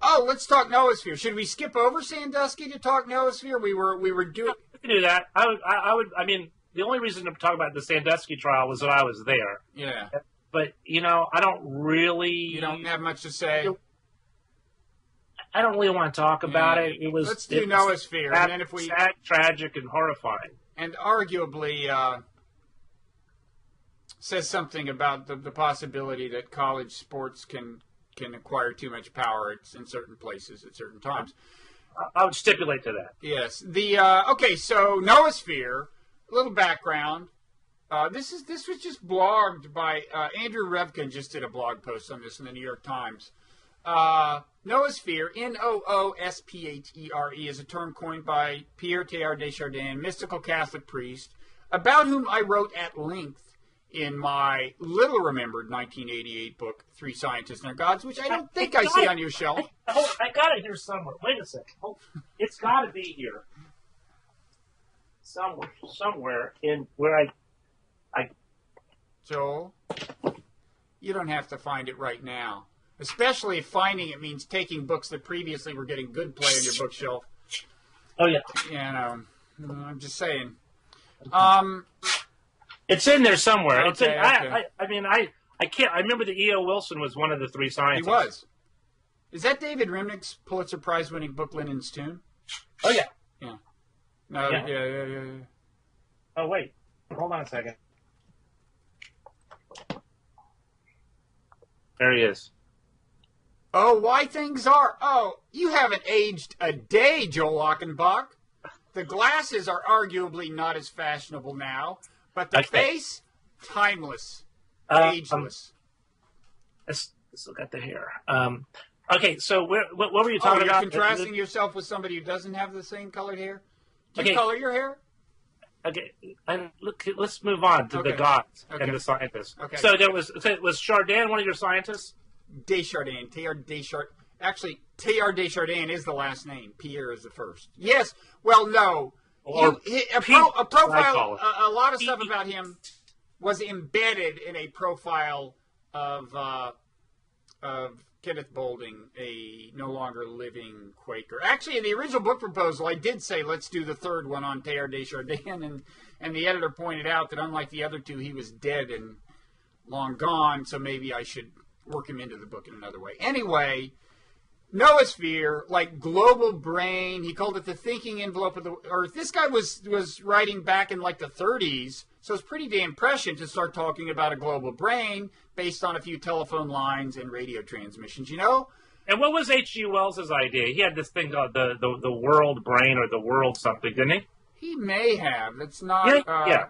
Oh, let's talk noosphere. Should we skip over Sandusky to talk noosphere? We were doing. We can do that. I would. I mean, the only reason to talk about the Sandusky trial was that I was there. Yeah. But I don't really. You don't have much to say. I don't really want to talk about it. Let's do noosphere, and then if we sad, tragic, and horrifying, and arguably says something about the possibility that college sports can acquire too much power in certain places at certain times. I would stipulate to that. Yes. Okay. So noosphere. A little background. This was just blogged by Andrew Revkin. Just did a blog post on this in the New York Times. Noosphere, Noosphere, is a term coined by Pierre Teilhard de Chardin, mystical Catholic priest, about whom I wrote at length in my little-remembered 1988 book, Three Scientists and Their Gods, which I don't think I see on your shelf. I got it here somewhere. Wait a second. It's got to be here. Somewhere in where I... Joel, you don't have to find it right now. Especially if finding it means taking books that previously were getting good play on your bookshelf. Oh, yeah. I'm just saying. It's in there somewhere. Okay, I can't. I remember that E.O. Wilson was one of the three scientists. He was. Is that David Remnick's Pulitzer Prize-winning book, Lenin's Tomb? Oh, yeah. Yeah. No, yeah. Oh, wait. Hold on a second. There he is. Oh, why things are... Oh, you haven't aged a day, Joel Achenbach. The glasses are arguably not as fashionable now, but the face, timeless, ageless. Let's look at the hair. Okay, so what were you talking about? You're contrasting yourself with somebody who doesn't have the same colored hair? Do you color your hair? Okay, let's move on to the gods and the scientists. Okay. So was Chardin one of your scientists? Deschardins, Teilhard Deschardins. Actually, Teilhard Deschardins is the last name. Pierre is the first. Yes. Well, no. A profile, a lot of stuff about him was embedded in a profile of of Kenneth Boulding, a no longer living Quaker. Actually, in the original book proposal, I did say let's do the third one on Teilhard de Chardin, and the editor pointed out that unlike the other two, he was dead and long gone, so maybe I should work him into the book in another way. Anyway, Noosphere, like global brain, he called it the thinking envelope of the Earth. This guy was writing back in like the 30s, so it's pretty damn prescient to start talking about a global brain based on a few telephone lines and radio transmissions, you know? And what was H.G. Wells' idea? He had this thing called the world brain or the world something, didn't he? He may have. That's not... Yeah.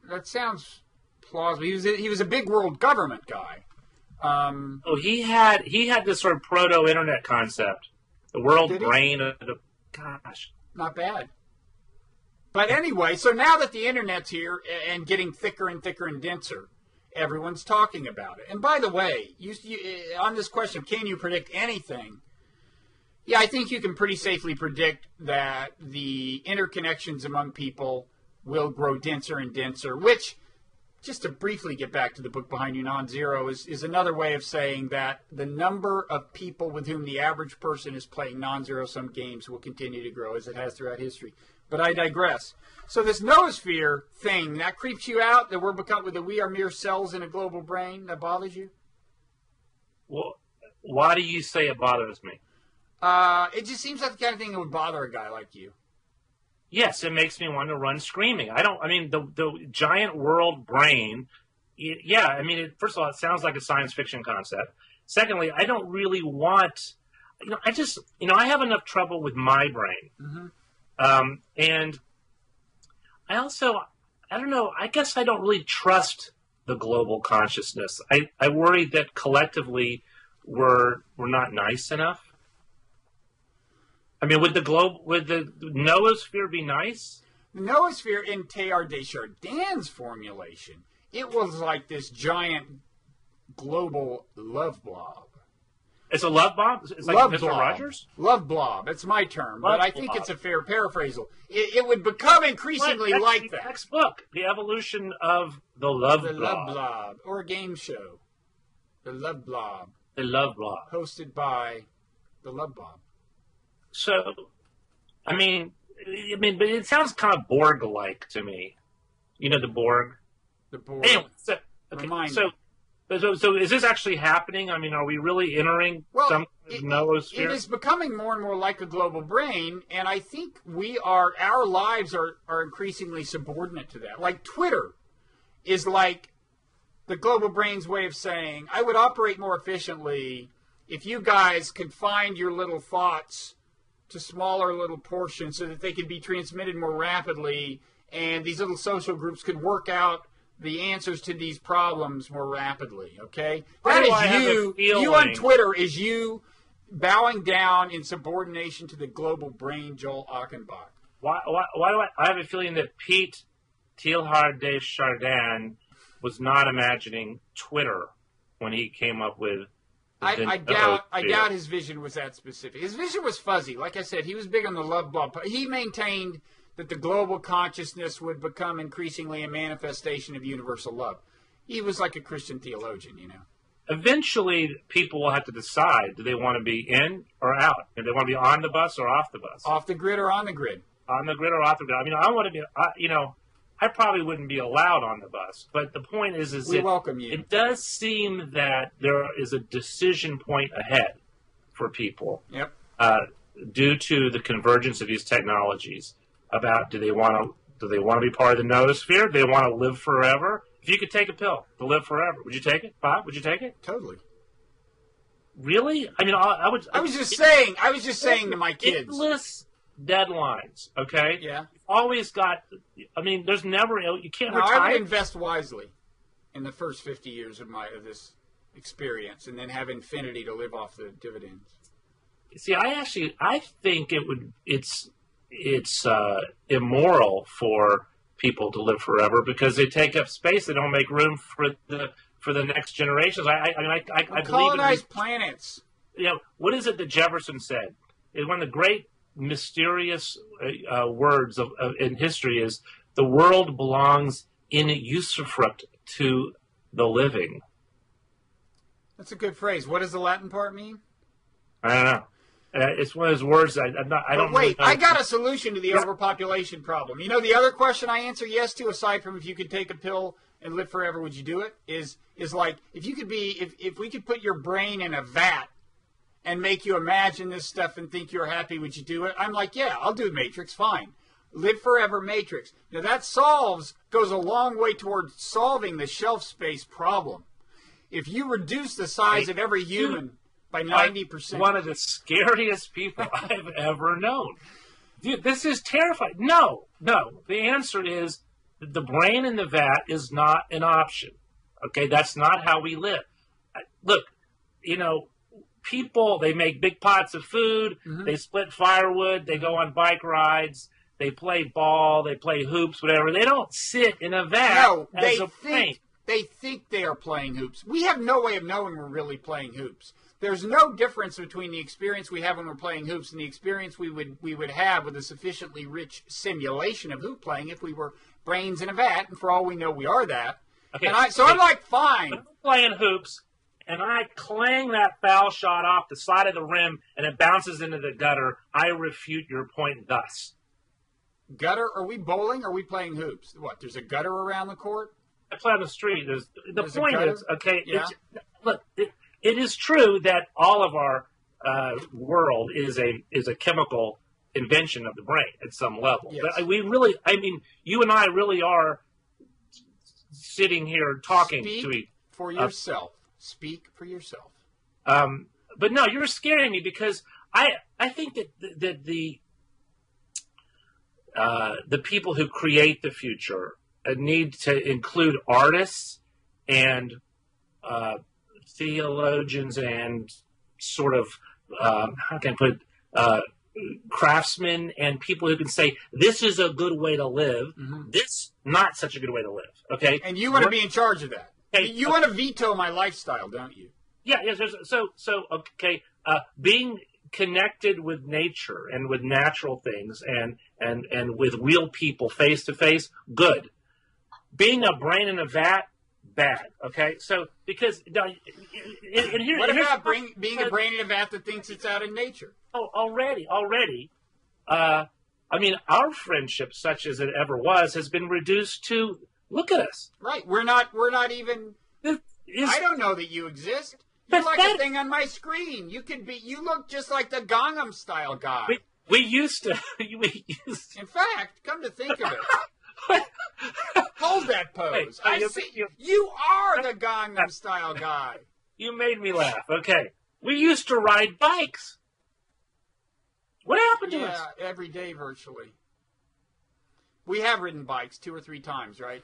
That sounds plausible. He was a big world government guy. He had this sort of proto-internet concept. The world brain of the... Gosh. Not bad. But anyway, so now that the internet's here and getting thicker and thicker and denser, everyone's talking about it. And by the way, you, on this question, can you predict anything? Yeah, I think you can pretty safely predict that the interconnections among people will grow denser and denser, which, just to briefly get back to the book behind you, Nonzero, is another way of saying that the number of people with whom the average person is playing non-zero-sum games will continue to grow as it has throughout history. But I digress. So this noosphere thing, that creeps you out, that we are mere cells in a global brain? That bothers you? Well, why do you say it bothers me? It just seems like the kind of thing that would bother a guy like you. Yes, it makes me want to run screaming. The giant world brain, first of all, it sounds like a science fiction concept. Secondly, I don't really want, I have enough trouble with my brain. Mm-hmm. And I also, I guess I don't really trust the global consciousness. I worry that collectively we're not nice enough. I mean, would the noosphere be nice? The noosphere in Teilhard de Chardin's formulation, it was like this giant global love blob. It's a love blob? It's like love Mr. blob. Rogers? Love blob. It's my term, Love but I think it's a fair paraphrasal. It would become increasingly like that. Next book, The Evolution of the Love Blob. The Love Blob, or a game show. The Love Blob. The Love Blob. Hosted by the Love Blob. So, but it sounds kind of Borg-like to me. You know the Borg? The Borg. Anyway, so is this actually happening? I mean, are we really entering some noosphere? It is becoming more and more like a global brain, and I think our lives are increasingly subordinate to that. Like Twitter is like the global brain's way of saying, I would operate more efficiently if you guys confined your little thoughts to smaller little portions so that they could be transmitted more rapidly, and these little social groups could work out the answers to these problems more rapidly, okay? That is you. You on Twitter is you bowing down in subordination to the global brain, Joel Achenbach. Why do I have a feeling that Pete Teilhard de Chardin was not imagining Twitter when he came up with I doubt his vision was that specific. His vision was fuzzy. Like I said, he was big on the love blob. He maintained that the global consciousness would become increasingly a manifestation of universal love. He was like a Christian theologian, you know. Eventually, people will have to decide, do they want to be in or out? Do they want to be on the bus or off the bus? Off the grid or on the grid? On the grid or off the grid. I mean, I want to be, I probably wouldn't be allowed on the bus. But the point is we welcome you. It does seem that there is a decision point ahead for people. Yep. Due to the convergence of these technologies about do they want to be part of the noosphere? Do they want to live forever? If you could take a pill to live forever, would you take it? Bob, would you take it? Totally. Really? I mean, I would. I was just saying to my kids. Endless deadlines. Okay. Yeah. You've always got. I mean, there's never. You can't retire. I would invest wisely in the first 50 years of this experience, and then have infinity to live off the dividends. See, I think it's immoral for people to live forever because they take up space. They don't make room for the next generations. I colonize planets. You know, what is it that Jefferson said? One of the great mysterious words in history is the world belongs in usufruct to the living. That's a good phrase. What does the Latin part mean? I don't know. It's one of those words I don't. But wait, I got a solution to the overpopulation problem. You know, the other question I answer yes to, aside from if you could take a pill and live forever, would you do it? Is like if we could put your brain in a vat and make you imagine this stuff and think you're happy, would you do it? I'm like, yeah, I'll do Matrix, fine. Live forever Matrix. Now that goes a long way toward solving the shelf space problem. If you reduce the size of every human by 90%. One of the scariest people I've ever known. Dude, this is terrifying. No. The answer is the brain in the vat is not an option. Okay, that's not how we live. Look, people, they make big pots of food, they split firewood, they go on bike rides, they play ball, they play hoops, whatever. They don't sit in a vat as a brain. They think they are playing hoops. We have no way of knowing we're really playing hoops. There's no difference between the experience we have when we're playing hoops and the experience we would have with a sufficiently rich simulation of hoop playing if we were brains in a vat, and for all we know, we are that. Okay, I'm like, fine. I'm playing hoops, and I clang that foul shot off the side of the rim, and it bounces into the gutter. I refute your point thus. Gutter? Are we bowling? Or are we playing hoops? What? There's a gutter around the court? I play on the street. The point is, okay. Yeah. Look. It is true that all of our world is a chemical invention of the brain at some level. Yes. But you and I really are sitting here talking to each other. Speak for yourself. Speak for yourself. But no, you're scaring me because I think that the people who create the future need to include artists and theologians and sort of, how can I put it, craftsmen and people who can say, this is a good way to live, this not such a good way to live, okay? And you want to be in charge of that. Okay, you want to veto my lifestyle, don't you? Yeah, so okay, being connected with nature and with natural things and with real people face to face, good. Being a brain in a vat, bad. Okay, so because what about being a brain in a vat that thinks it's out in nature? Oh, already. Our friendship, such as it ever was, has been reduced to look at us. Right, we're not even. I don't know that you exist. You're like a thing on my screen. You look just like the Gangnam Style guy. We used to. In fact, come to think of it. Hold that pose. Hey, I see you are the Gangnam Style guy. You made me laugh. Okay, we used to ride bikes. What happened to us? Yeah, every day virtually. We have ridden bikes 2 or 3 times, right?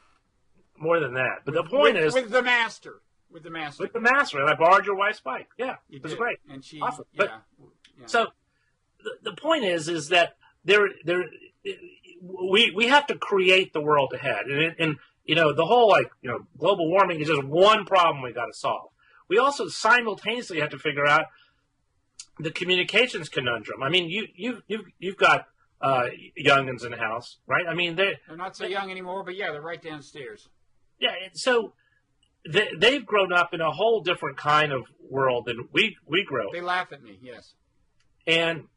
More than that. But the point is with the master. With the master, and I borrowed your wife's bike. Yeah, it was great. And she, awesome. Yeah. So the point is that we have to create the world ahead, and the whole global warming is just one problem we got to solve. We also simultaneously have to figure out the communications conundrum. I mean, you've got youngins in the house, right? I mean, they're not so young anymore, but yeah, they're right downstairs. Yeah, so they've grown up in a whole different kind of world than we grew up. They laugh at me, yes. And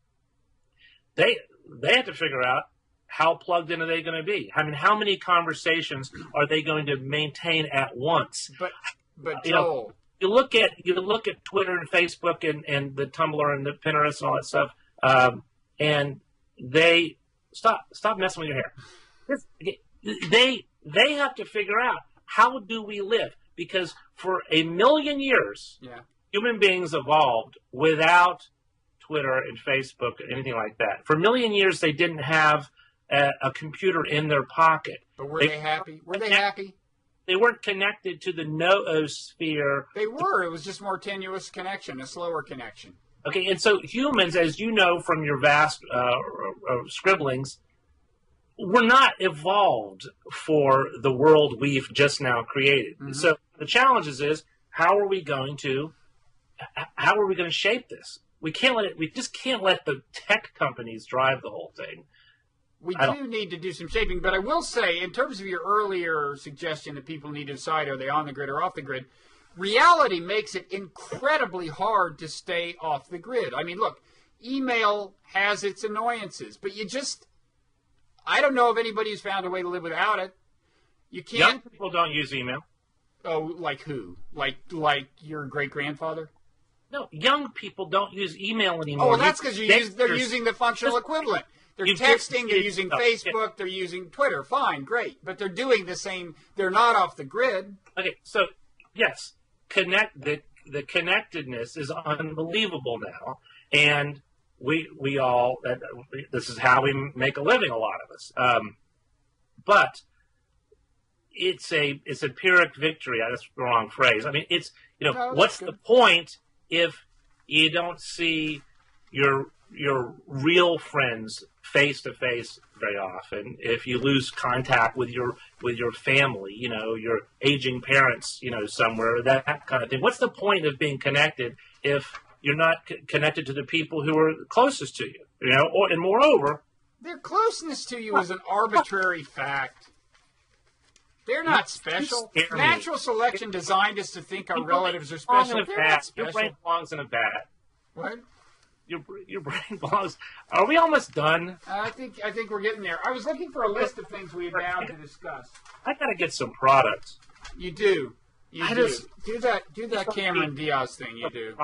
they have to figure out how plugged in are they going to be. I mean, how many conversations are they going to maintain at once? But Joel, you look at Twitter and Facebook and the Tumblr and the Pinterest and all that stuff, and they stop messing with your hair. They have to figure out, how do we live? Because for a million years, human beings evolved without Twitter and Facebook or anything like that. For a million years, they didn't have a computer in their pocket. But were they happy? Were they happy? They weren't connected to the noosphere. They were. It was just more tenuous connection, a slower connection. Okay, and so humans, as you know from your vast scribblings, were not evolved for the world we've just now created. Mm-hmm. So the challenge is how are we going to shape this? We just can't let the tech companies drive the whole thing. We do need to do some shaping, but I will say, in terms of your earlier suggestion that people need to decide, are they on the grid or off the grid, reality makes it incredibly hard to stay off the grid. I mean, look, email has its annoyances, but I don't know if anybody has found a way to live without it. You can't. Young people don't use email. Oh, like who? Like your great-grandfather? No, young people don't use email anymore. Oh, well, that's because they're using the functional equivalent. They're texting, they're using Facebook, they're using Twitter. Fine, great. But they're doing the same. They're not off the grid. Okay, so, yes, the connectedness is unbelievable now. And we all, this is how we make a living, a lot of us. But it's a Pyrrhic victory. That's the wrong phrase. I mean, what's the point if you don't see your real friends face to face very often? If you lose contact with your family, your aging parents, somewhere, that kind of thing. What's the point of being connected if you're not connected to the people who are closest to you? And moreover, their closeness to you is an arbitrary fact. They're not special. Natural selection designed us to think our relatives are special. They're not special. Your brain belongs in a vat. What? Your brain belongs. Are we almost done? I think we're getting there. I was looking for a list of things we had bound to discuss. I gotta get some products. You do. Do that Cameron Diaz thing. You do.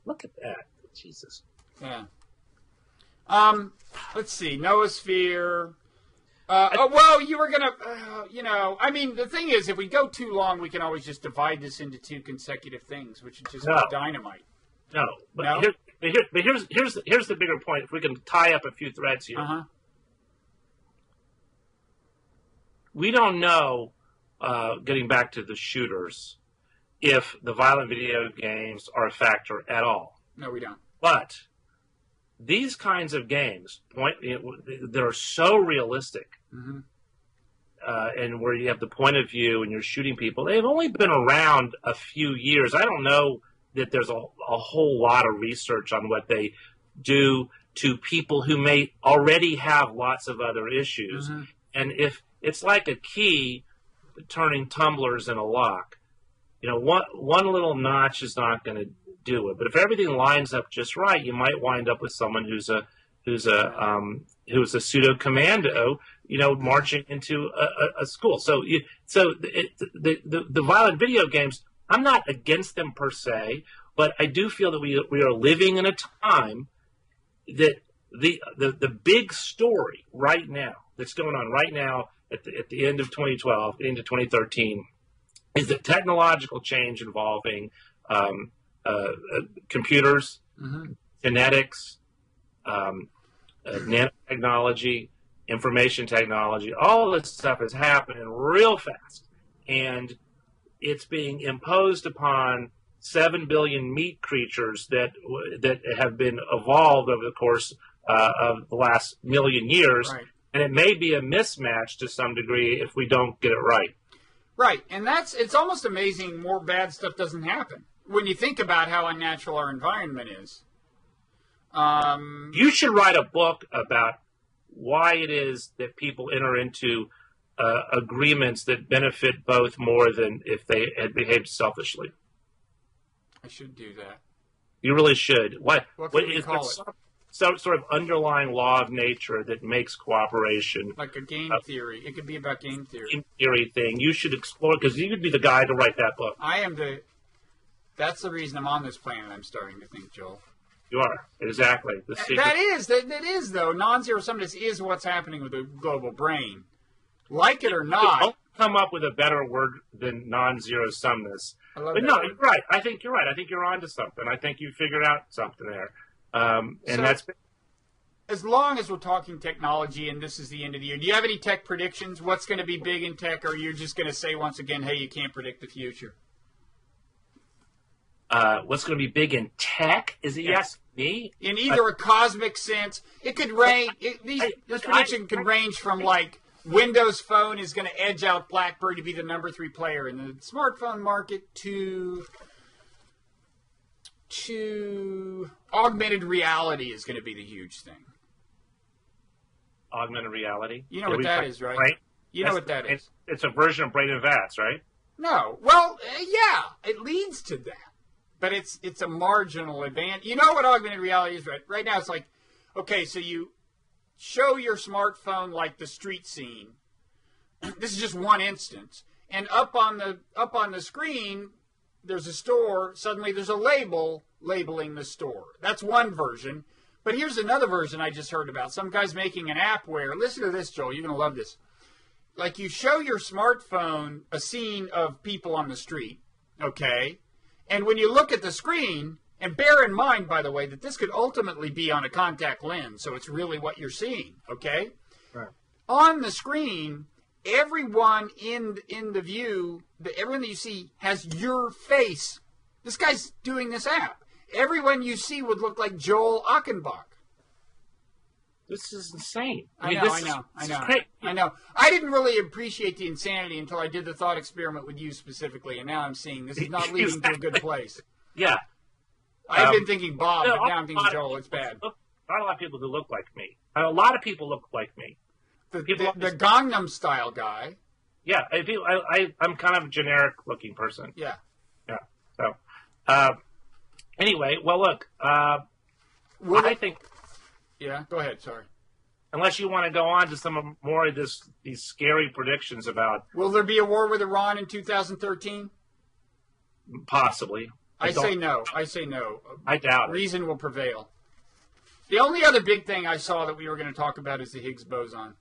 Look at that. Jesus. Yeah. Let's see. Noosphere. Well, you were going to, I mean, the thing is, if we go too long, we can always just divide this into two consecutive things, which is just dynamite. No. But here's the bigger point. If we can tie up a few threads here. Uh-huh. We don't know, getting back to the shooters, if the violent video games are a factor at all. No, we don't. But these kinds of games, they're so realistic, mm-hmm. And where you have the point of view and you're shooting people, they've only been around a few years. I don't know that there's a whole lot of research on what they do to people who may already have lots of other issues. Mm-hmm. And if it's like a key turning tumblers in a lock, one little notch is not going to do it. But if everything lines up just right, you might wind up with someone who's a pseudo commando, marching into a school. So the violent video games, I'm not against them per se, but I do feel that we are living in a time that the big story right now that's going on right now at the end of 2012 into 2013 is the technological change involving computers, mm-hmm. genetics, nanotechnology, information technology. All this stuff is happening real fast, and it's being imposed upon 7 billion meat creatures that have been evolved over the course of the last million years. Right. And it may be a mismatch to some degree if we don't get it right. Right, and it's almost amazing more bad stuff doesn't happen when you think about how unnatural our environment is. You should write a book about why it is that people enter into agreements that benefit both more than if they had behaved selfishly. I should do that. You really should. What is call it? Some sort of underlying law of nature that makes cooperation like a game theory. It could be about game theory. Game theory thing. You should explore, because you could be the guy to write that book. That's the reason I'm on this planet. I'm starting to think, Joel. You are exactly. That is though. Non-zero sumness is what's happening with the global brain. Like it or not. Don't come up with a better word than non-zero sumness. But no, you're right. I think you're right. I think you're onto something. I think you figured out something there. That's as long as we're talking technology, and this is the end of the year. Do you have any tech predictions? What's going to be big in tech, or you're just going to say once again, "Hey, you can't predict the future"? What's going to be big in tech? Is it yes me? In either a cosmic sense, it could range. This prediction could range from like Windows Phone is going to edge out BlackBerry to be the number 3 player in the smartphone market to augmented reality is going to be the huge thing. Augmented reality? You know what that is, right? You know what that is. It's a version of Brain and Vats, right? No. Well, yeah, it leads to that. But it's a marginal advantage. You know what augmented reality is? Right now it's like, okay, so you show your smartphone like the street scene. This is just one instance. And up on the screen, there's a store. Suddenly there's a label labeling the store. That's one version. But here's another version I just heard about. Some guy's making an app where, listen to this, Joel, you're going to love this. Like you show your smartphone a scene of people on the street, okay? And when you look at the screen, and bear in mind, by the way, that this could ultimately be on a contact lens, so it's really what you're seeing, okay? Right. On the screen, everyone in the view, everyone that you see has your face. This guy's doing this app. Everyone you see would look like Joel Achenbach. This is insane. I know. I didn't really appreciate the insanity until I did the thought experiment with you specifically, and now I'm seeing this is not leading to a good place. Yeah. I've been thinking Bob, but now I'm thinking Joel. It's bad. Not a lot of people who look like me. A lot of people look like me. The Gangnam Style guy. Yeah, I'm kind of a generic-looking person. Yeah. Yeah. So, anyway, well, look, I think... Yeah, go ahead, sorry. Unless you want to go on to some more of these scary predictions about... Will there be a war with Iran in 2013? Possibly. I say no. I doubt it. Reason will prevail. The only other big thing I saw that we were going to talk about is the Higgs boson.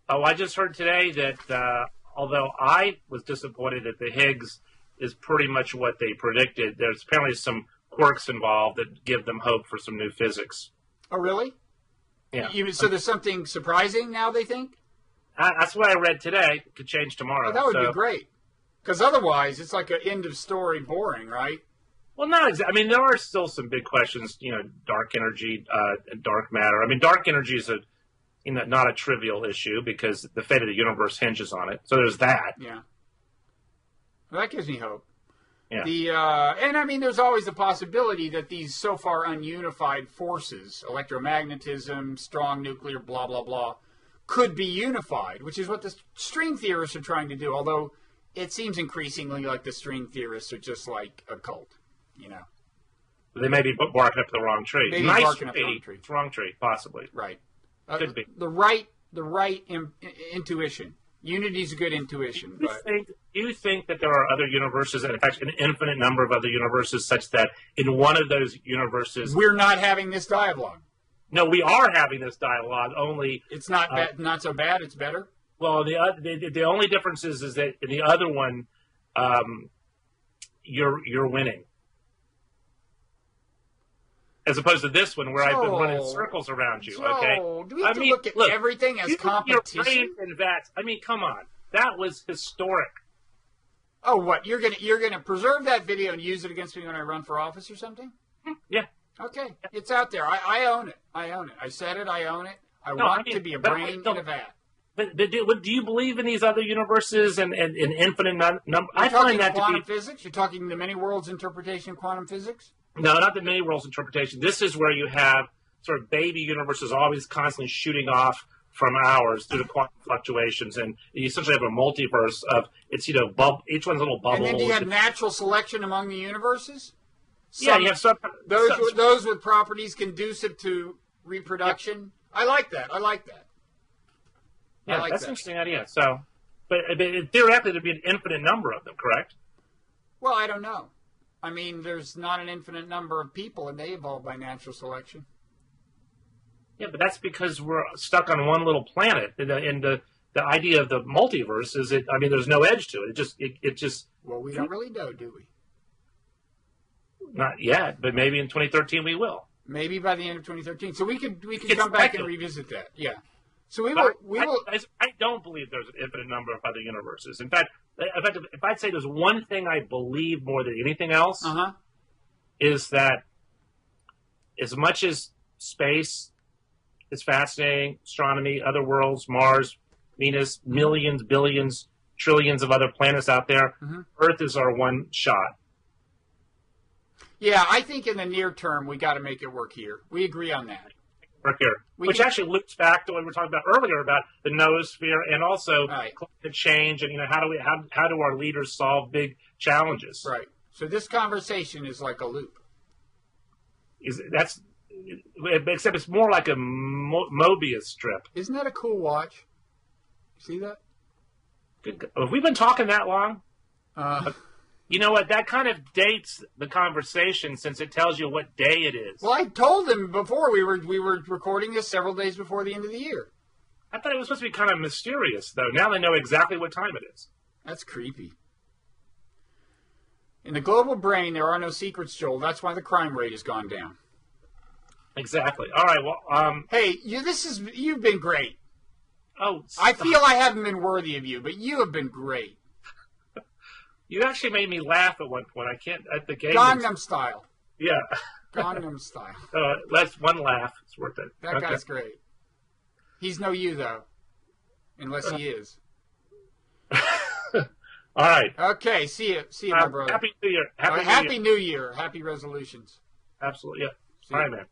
Oh, I just heard today that although I was disappointed that the Higgs is pretty much what they predicted, there's apparently some quirks involved that give them hope for some new physics. Oh, really? Yeah. So there's something surprising now, they think? That's what I read today. It could change tomorrow. Oh, that would be great. Because otherwise, it's like an end of story boring, right? Well, not exactly. I mean, there are still some big questions, dark energy, dark matter. I mean, dark energy is not a trivial issue because the fate of the universe hinges on it. So there's that. Yeah. Well, that gives me hope. Yeah. And I mean, there's always the possibility that these so far ununified forces, electromagnetism, strong nuclear, blah, blah, blah, could be unified, which is what the string theorists are trying to do. Although it seems increasingly like the string theorists are just like a cult, They may be barking up the wrong tree. Maybe nice barking tree. up the wrong tree. It's wrong tree, possibly. Right. Could be. The right intuition. Unity's a good intuition. Do you think that there are other universes, and in fact, an infinite number of other universes, such that in one of those universes... We're not having this dialogue. No, we are having this dialogue, only... It's not not so bad, it's better? Well, the only difference is that in the other one, you're winning. As opposed to this one, where I've been running circles around you. Okay. Do we have to look at everything as competition? In vats. I mean, come on. That was historic. Oh, what? You're gonna preserve that video and use it against me when I run for office or something? Yeah. Okay. It's out there. I own it. I said it. I own it. I want to be a brain in a vat. But do you believe in these other universes and infinite number? I find that quantum physics. You're talking the many worlds interpretation of quantum physics. No, not the many worlds interpretation. This is where you have sort of baby universes always constantly shooting off from ours through the quantum fluctuations, and you essentially have a multiverse of each one's little bubble. And then do you have natural selection among the universes? Yeah, you have those with properties conducive to reproduction. Yeah. I like that. Yeah, that's an interesting idea. So, but theoretically, there'd be an infinite number of them, correct? Well, I don't know. I mean, there's not an infinite number of people, and they evolved by natural selection. Yeah, but that's because we're stuck on one little planet. And the idea of the multiverse is there's no edge to it. It just. Well, we don't really know, do we? Not yet, but maybe in 2013 we will. Maybe by the end of 2013. So we could come back and revisit that. Yeah. So we will. I don't believe there's an infinite number of other universes. In fact, if I'd say there's one thing I believe more than anything else, is that as much as space is fascinating, astronomy, other worlds, Mars, Venus, millions, billions, trillions of other planets out there, Earth is our one shot. Yeah, I think in the near term we got to make it work here. We agree on that. here, which actually loops back to what we were talking about earlier about the noosphere and also climate change and how do our leaders solve big challenges? Right. So this conversation is like a loop. Except it's more like a Mobius strip. Isn't that a cool watch? See that? Have we been talking that long? You know what? That kind of dates the conversation since it tells you what day it is. Well, I told them before we were recording this several days before the end of the year. I thought it was supposed to be kind of mysterious, though. Now they know exactly what time it is. That's creepy. In the global brain, there are no secrets, Joel. That's why the crime rate has gone down. Exactly. All right. Well, hey, you've been great. Oh, I feel I haven't been worthy of you, but you have been great. You actually made me laugh at one point. I can't at the game. Gangnam Style. Yeah. Gangnam Style. That's one laugh. It's worth it. That guy's great. He's no you though, unless he is. All right. Okay. See you, my brother. Happy New Year. Happy New Year. Happy resolutions. Absolutely. Yeah. See All you. right, man.